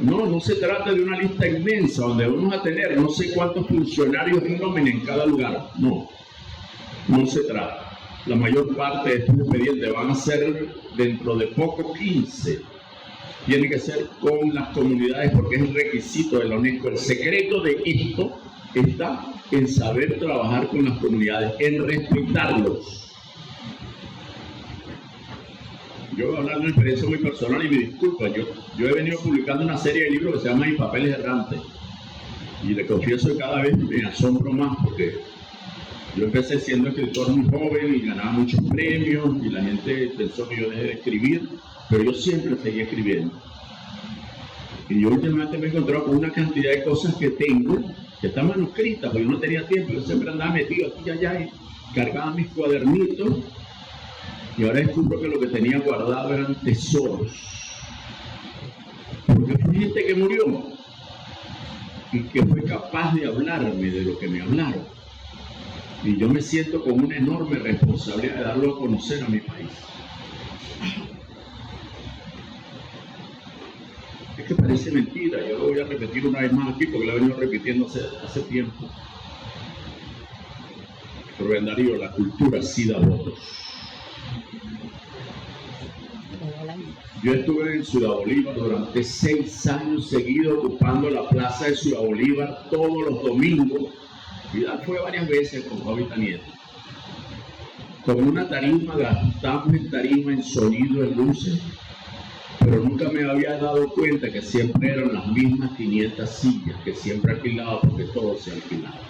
No se trata de una lista inmensa donde vamos a tener no sé cuántos funcionarios en nómina en cada lugar, no se trata. La mayor parte de estos expedientes van a ser dentro de poco 15. Tiene que ser con las comunidades porque es el requisito de la UNESCO. El secreto de esto está en saber trabajar con las comunidades, en respetarlos. Yo voy a hablar de una experiencia muy personal y me disculpa. Yo he venido publicando una serie de libros que se llama Mis Papeles Errantes. Y le confieso que cada vez me asombro más porque yo empecé siendo escritor muy joven y ganaba muchos premios y la gente pensó que yo dejé de escribir, pero yo siempre seguí escribiendo. Y yo últimamente me he encontrado con una cantidad de cosas que tengo, que están manuscritas, porque yo no tenía tiempo, yo siempre andaba metido aquí y allá y cargaba mis cuadernitos, y ahora descubro que lo que tenía guardado eran tesoros. Porque fue gente que murió y que fue capaz de hablarme de lo que me hablaron. Y yo me siento con una enorme responsabilidad de darlo a conocer a mi país. Es que parece mentira, yo lo voy a repetir una vez más aquí porque lo he venido repitiendo hace tiempo. Rubén Darío, la cultura sí da votos. Yo estuve en Ciudad Bolívar durante 6 años seguidos ocupando la plaza de Ciudad Bolívar todos los domingos. Vidal fue varias veces con Fabita Nieto. Con una tarima, gastamos en tarima, en sonido, en luces, pero nunca me había dado cuenta que siempre eran las mismas 500 sillas, que siempre alquilaba porque todo se alquilaba.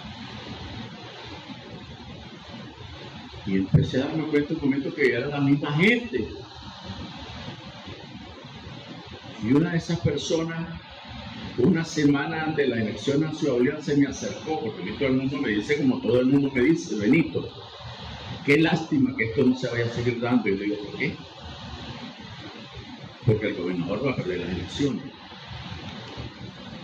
Y empecé a darme cuenta en un momento que era la misma gente. Y una de esas personas, una semana antes de la elección a Ciudad Bolívar, se me acercó, porque a mí todo el mundo me dice, como todo el mundo me dice, Benito, qué lástima que esto no se vaya a seguir dando. Y yo digo, ¿por qué? Porque el gobernador va a perder las elecciones.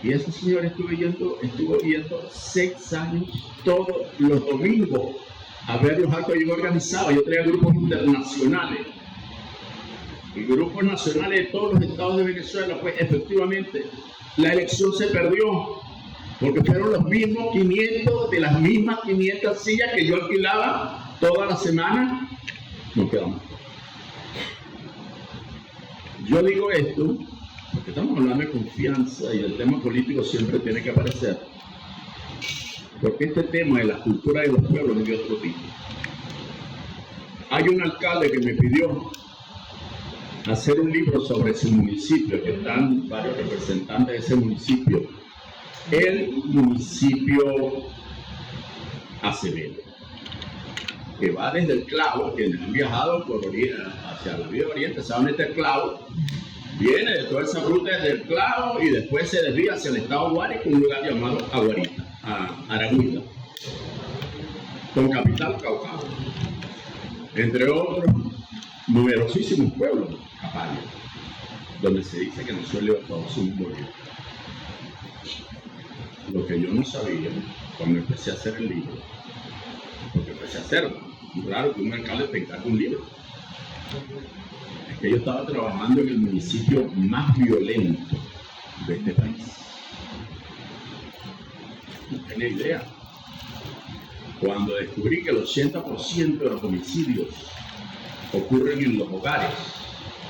Y ese señor estuvo yendo 6 años todos los domingos a ver los actos que yo organizaba. Yo traía grupos internacionales. Y grupos nacionales de todos los estados de Venezuela, pues efectivamente la elección se perdió, porque fueron los mismos 500, de las mismas 500 sillas que yo alquilaba toda la semana, nos quedamos. Yo digo esto porque estamos hablando de confianza y el tema político siempre tiene que aparecer, porque este tema de la cultura de los pueblos es de otro tipo. Hay un alcalde que me pidió hacer un libro sobre su municipio, que están varios representantes de ese municipio. El municipio Acevedo, que va desde el Clavo, quienes han viajado por hacia la Vía Oriente, saben este Clavo, viene de toda esa ruta desde el Clavo y después se desvía hacia el estado Guárico, un lugar llamado Aragüita, con capital Caucao, entre otros numerosísimos pueblos, Capalia, donde se dice que nació el libertador Simón Bolívar. Lo que yo no sabía cuando empecé a hacer el libro, porque empecé a hacerlo, claro que un alcalde te encarga un libro, es que yo estaba trabajando en el municipio más violento de este país. No tenía idea. Cuando descubrí que el 80% de los homicidios ocurren en los hogares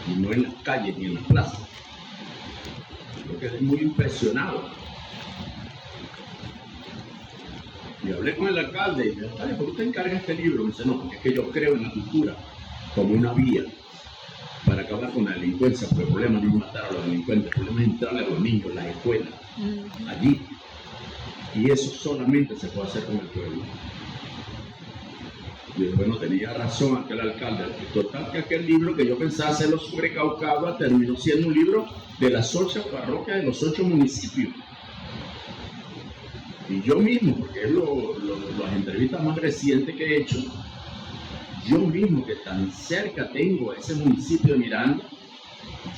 y no en las calles ni en las plazas, yo quedé muy impresionado. Y hablé con el alcalde y dije, alcalde, ¿por qué usted encarga este libro? Me dice, no, porque es que yo creo en la cultura como una vía para acabar con la delincuencia, porque el problema no es matar a los delincuentes, el problema es entrarle a los niños, las escuelas, allí. Y eso solamente se puede hacer con el pueblo. Y bueno, tenía razón aquel alcalde. Total que aquel libro que yo pensaba hacerlo sobre Caucagua terminó siendo un libro de las 8 parroquias de los 8 municipios. Y yo mismo, porque es las entrevistas más recientes que he hecho, yo mismo que tan cerca tengo a ese municipio de Miranda,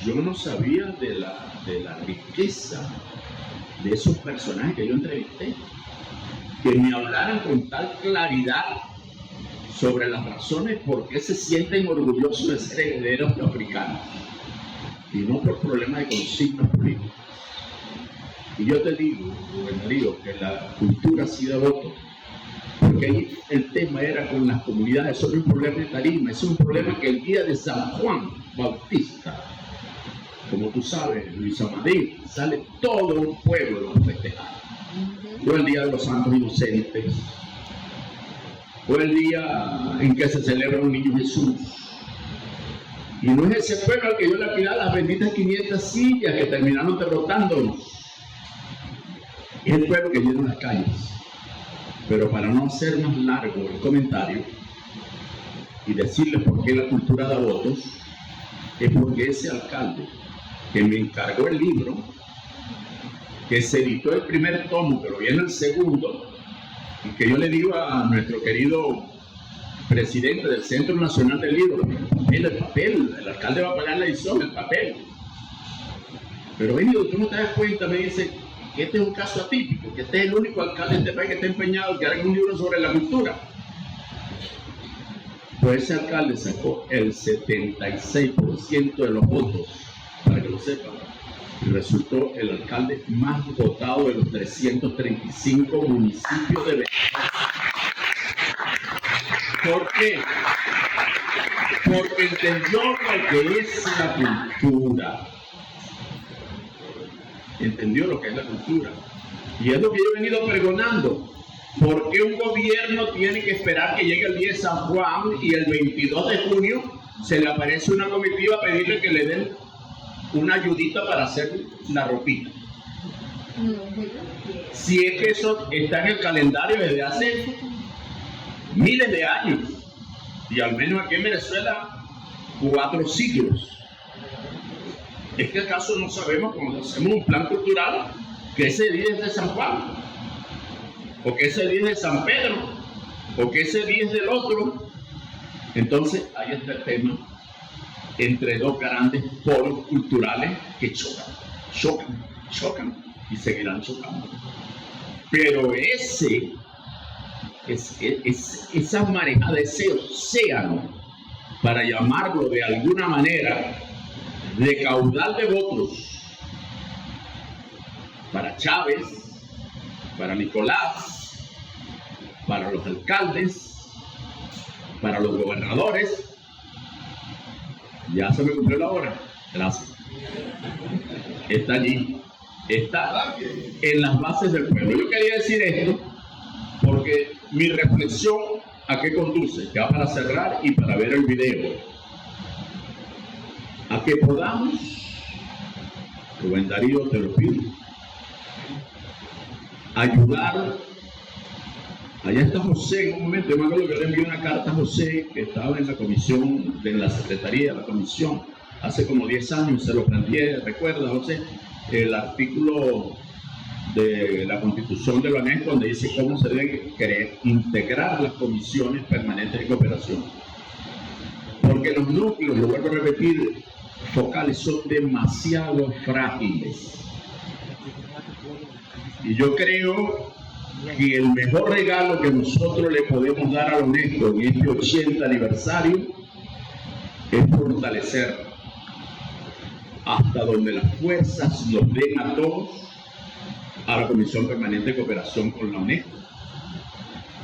yo no sabía de la riqueza de esos personajes que yo entrevisté, que me hablaran con tal claridad sobre las razones por qué se sienten orgullosos de ser herederos de africanos, y no por problemas de consignas políticas. Y yo te digo, Rubén, que la cultura sí da voto, porque ahí el tema era con las comunidades, eso no es un problema de tarima, es un problema que el día de San Juan Bautista, como tú sabes, Luis Amadeo, sale todo un pueblo a festejar. O el día de los Santos Inocentes, o el día en que se celebra un niño Jesús. Y no es ese pueblo al que yo le pido las benditas 500 sillas que terminaron derrotándonos. Es el pueblo que llena las calles. Pero para no hacer más largo el comentario y decirles por qué la cultura da votos, es porque ese alcalde que me encargó el libro, que se editó el primer tomo, pero viene el segundo, y que yo le digo a nuestro querido presidente del Centro Nacional del Libro, el papel, el alcalde va a pagar la edición, el papel. Pero venido, tú no te das cuenta, me dice, que este es un caso atípico, que este es el único alcalde de este país que está empeñado en que haga un libro sobre la cultura. Pues ese alcalde sacó el 76% de los votos, para que lo sepan, y resultó el alcalde más votado de los 335 municipios de Venezuela. ¿Por qué? Porque entendió lo que es la cultura. Entendió lo que es la cultura. Y es lo que yo he venido pregonando. ¿Por qué un gobierno tiene que esperar que llegue el día de San Juan y el 22 de junio se le aparece una comitiva a pedirle que le den una ayudita para hacer la ropita? Si es que eso está en el calendario desde hace miles de años, y al menos aquí en Venezuela 4 siglos. ¿Es que acaso no sabemos cuando hacemos un plan cultural que ese día es de San Juan? ¿O que ese día es de San Pedro? ¿O que ese día es del otro? Entonces ahí está el tema entre dos grandes polos culturales que chocan y seguirán chocando. Pero esa marejada, ese océano, para llamarlo de alguna manera, de caudal de votos para Chávez, para Nicolás, para los alcaldes, para los gobernadores. Ya se me cumplió la hora. Gracias. Está allí. Está en las bases del pueblo. Yo quería decir esto porque mi reflexión ¿a qué conduce? Ya para cerrar y para ver el video. A que podamos, Rubén Darío, te lo pido, ayudar. Allá está José en un momento. Yo me acuerdo que le envié una carta a José, que estaba en la comisión, de la secretaría de la comisión, hace como 10 años, se lo planteé. ¿Recuerda, José? El artículo de la Constitución de la UNESCO, donde dice cómo se deben integrar las comisiones permanentes de cooperación. Porque los núcleos, lo vuelvo a repetir, focales son demasiado frágiles. Y yo creo que el mejor regalo que nosotros le podemos dar a la UNESCO en este 80 aniversario es fortalecer hasta donde las fuerzas nos den a todos a la Comisión Permanente de Cooperación con la UNESCO.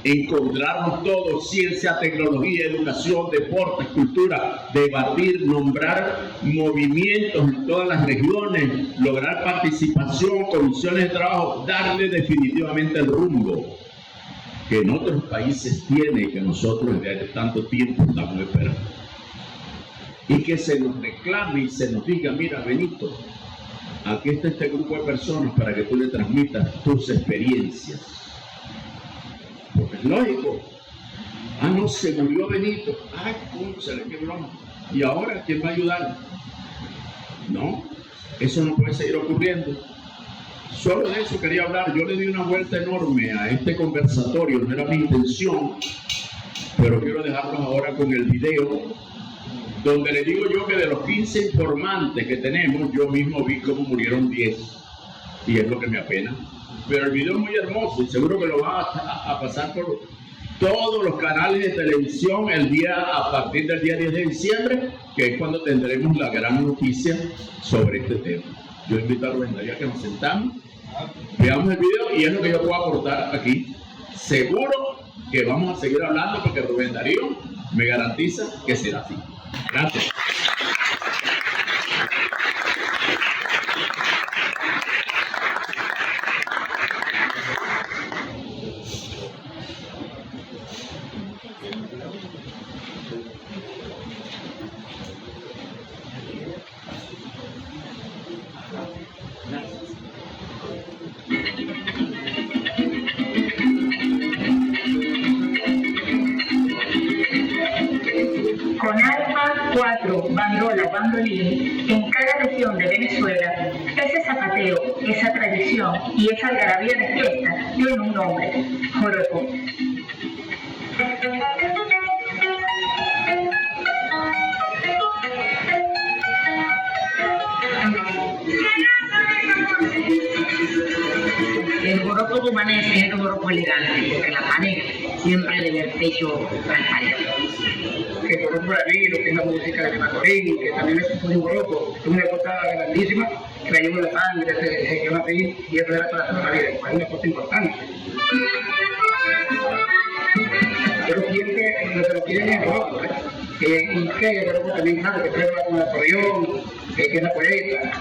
Encontrarnos todos, ciencia, tecnología, educación, deportes, cultura, debatir, nombrar movimientos en todas las regiones, lograr participación, comisiones de trabajo, darle definitivamente el rumbo que en otros países tiene y que nosotros desde tanto tiempo estamos esperando. Y que se nos reclame y se nos diga, mira, Benito, aquí está este grupo de personas para que tú le transmitas tus experiencias. Porque es lógico. Ah, no, se murió Benito. Ay, se le quebró. ¿Y ahora quién va a ayudar? No, eso no puede seguir ocurriendo. Solo de eso quería hablar. Yo le di una vuelta enorme a este conversatorio, no era mi intención, pero quiero dejarlos ahora con el video, donde le digo yo que de los 15 informantes que tenemos, yo mismo vi cómo murieron 10, y es lo que me apena. Pero el video es muy hermoso y seguro que lo van a pasar por todos los canales de televisión a partir del día 10 de diciembre, que es cuando tendremos la gran noticia sobre este tema. Yo invito a Rubén Darío a que nos sentamos, veamos el video y es lo que yo puedo aportar aquí. Seguro que vamos a seguir hablando porque Rubén Darío me garantiza que será así. Gracias. Con arma, cuatro, bandola, bandolín, en cada región de Venezuela, ese zapateo, esa tradición y esa algarabía de fiesta tiene un nombre: joropo. El joropo cumanense es el joropo elegante, porque la pane siempre le ve el pecho al pared. Que joropo para mí, lo que es la música de Macorís, que también es un joropo, es una cosa grandísima, que la lleva en la sangre, se quema ahí, y eso era para toda la vida, es una cosa importante. Pero siempre lo que lo quieren es joropo, y que el joropo también sabe que prueba con el acordeón, que es la poeta.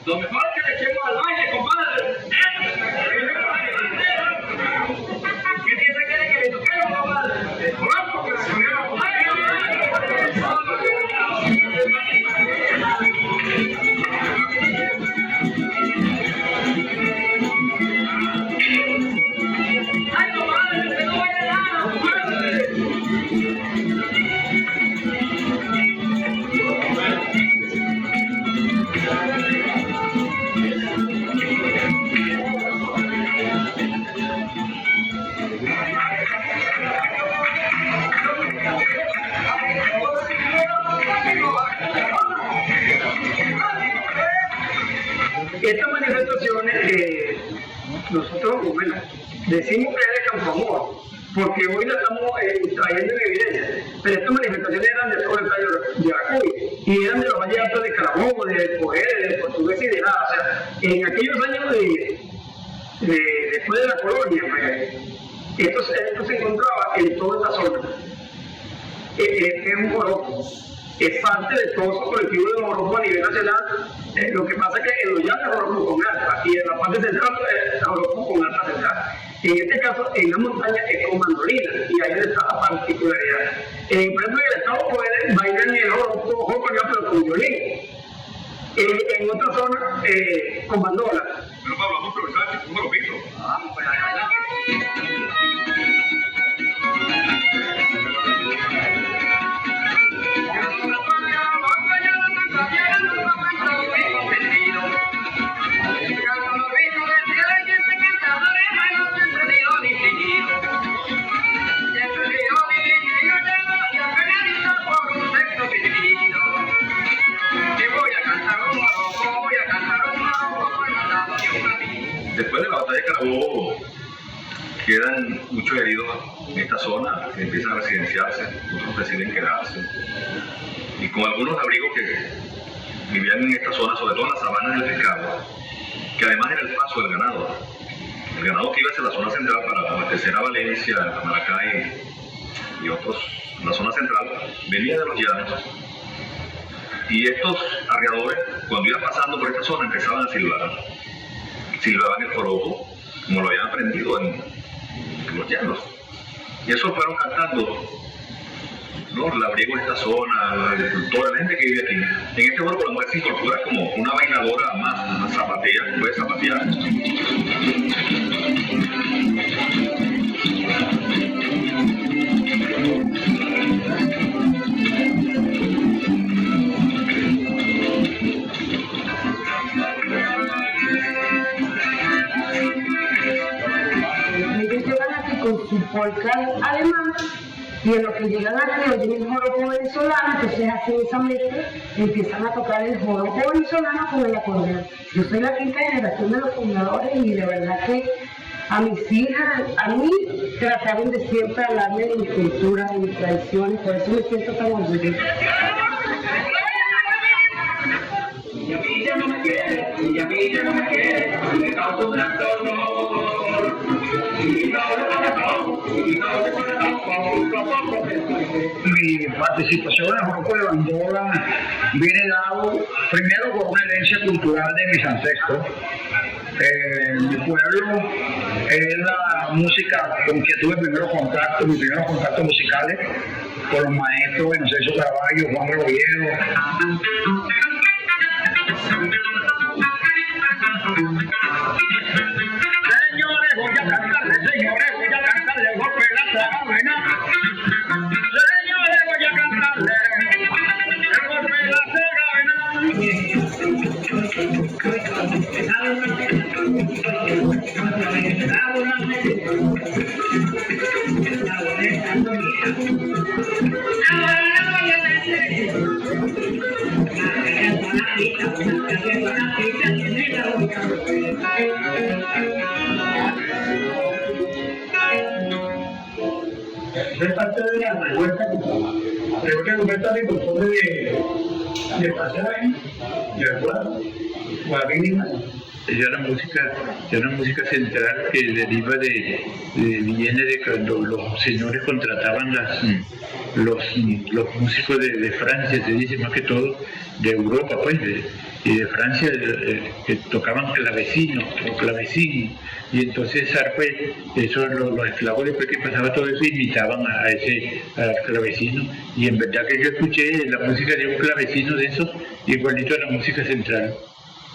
Lo mejor que le echemos al baile, compadre. ¿Qué piensa que le toquemos, compadre? El cuerpo que la cambiamos, compadre. ¡Ay, compadre! ¡Que no vaya nada, compadre! Estas manifestaciones nosotros, bueno, decimos que es de Campoamor, porque hoy la estamos trayendo en evidencia. Pero estas manifestaciones eran de todo el Valle de Yaracuy y eran de los valles altos de Carabobo, de Poder, de Portugués y de nada. O sea, en aquellos años después de la colonia, esto se encontraba en toda esta zona. Es un joropo, es parte de todo ese colectivo de joropo a nivel nacional. Lo que pasa es que en los llanos es joropo con alfa y en la parte central es joropo con alfa central. En este caso, en la montaña es con mandolina y ahí está la particularidad. Por ejemplo, en el estado Poder bailan el joropo pero con violín. En otra zona, con bandola. Pero Pablo, vamos a aprovechar que tú me lo piso. Vamos, pues adelante. Después de la batalla de Carabobo, quedan muchos heridos en esta zona, que empiezan a residenciarse, otros deciden quedarse. Y con algunos abrigos que vivían en esta zona, sobre todo en las sabanas del pescado, que además era el paso del ganado. El ganado que iba hacia la zona central para abastecer a Valencia, a Maracay y otros, en la zona central, venía de los llanos. Y estos arriadores, cuando iban pasando por esta zona, empezaban a silbaban el joropo, como lo habían aprendido en los llanos. Y eso fueron cantando los labriegos de esta zona, los agricultores, la gente que vive aquí. En este joropo la mujer se incorpora como una bailadora más zapatea, puede zapatear. Con su polka alemán y en lo que llegan aquí oyen el joropo venezolano, entonces hacen esa mezcla, empiezan a tocar el joropo venezolano con el acordeón. Yo soy la quinta generación de los fundadores y de verdad que a mis hijas, a mí trataron de siempre hablarme de mi cultura, de mis tradiciones, por eso me siento tan orgullosa. Ella no me quiere, ella no me quiere, me causa un gran dolor. Mi participación en el joropo de bandola viene dado primero por una herencia cultural de mis ancestros. Mi pueblo es la música con que tuve mis primeros contactos musicales con los maestros Inocencio Caraballo, Juan Rebolledo. Señores, voy a cantarle el golpe de la sabana. Señores, voy a cantarle el golpe de la Es parte de la revuelta de impulsores de Pasaje, de acuerdo, Guadalajara. Ya la música central que deriva viene de cuando los señores contrataban los músicos de Francia, se dice más que todo, de Europa pues, y de Francia, que tocaban clavecino, y entonces pues, eso, los esclavos después que pasaba todo eso imitaban al clavecino, y en verdad que yo escuché la música de un clavecino de esos igualito a la música central.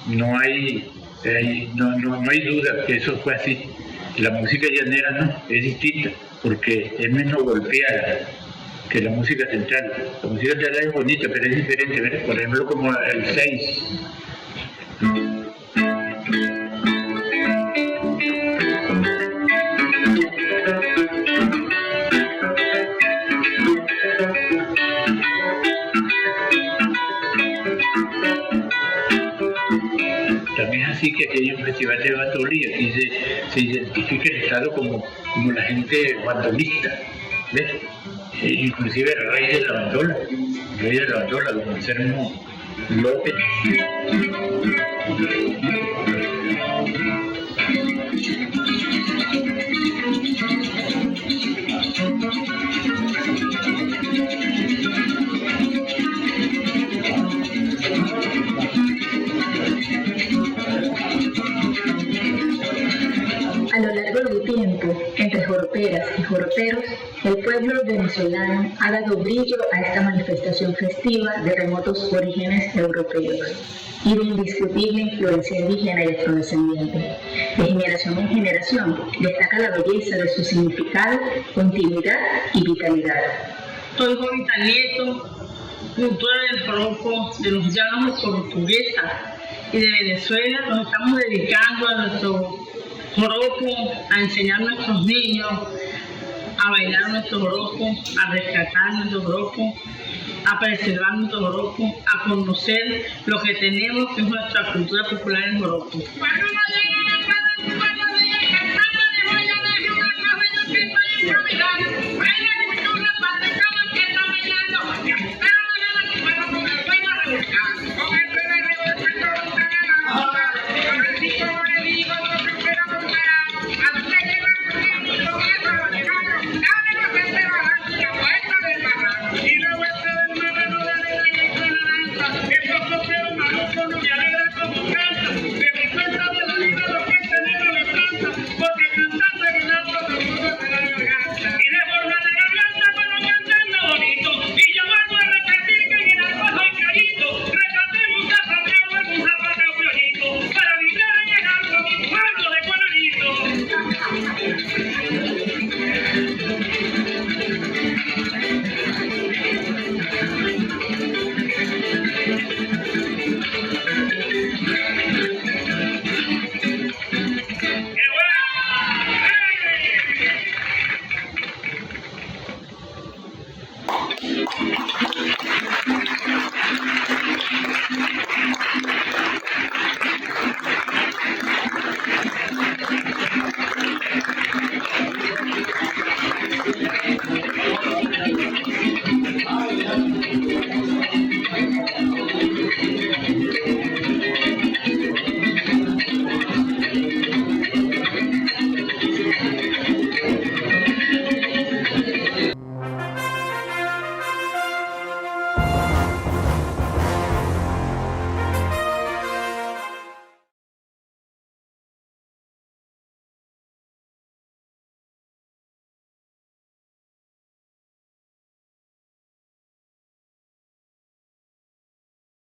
No hay duda que eso fue así. La música llanera no, es distinta, porque es menos golpeada que la música central. La música central es bonita, pero es diferente, ¿verdad? Por ejemplo, como el 6. También así que aquí hay un festival de bandola y aquí se identifica el Estado como la gente bandolista, ¿ves? Inclusive el rey de la bandola, don Anselmo López. A lo largo del tiempo, entre joroperas y joroperos, el pueblo venezolano ha dado brillo a esta manifestación festiva de remotos orígenes europeos y de indiscutible influencia indígena y afrodescendiente. De generación en generación, destaca la belleza de su significado, continuidad y vitalidad. Soy Jovita Nieto, cultora del joropo de los llanos portuguesa y de Venezuela. Nos estamos dedicando a nuestro joropo, a enseñar a nuestros niños a bailar nuestro joropo, a rescatar nuestro joropo, a preservar nuestro joropo, a conocer lo que tenemos, que es nuestra cultura popular en joropo.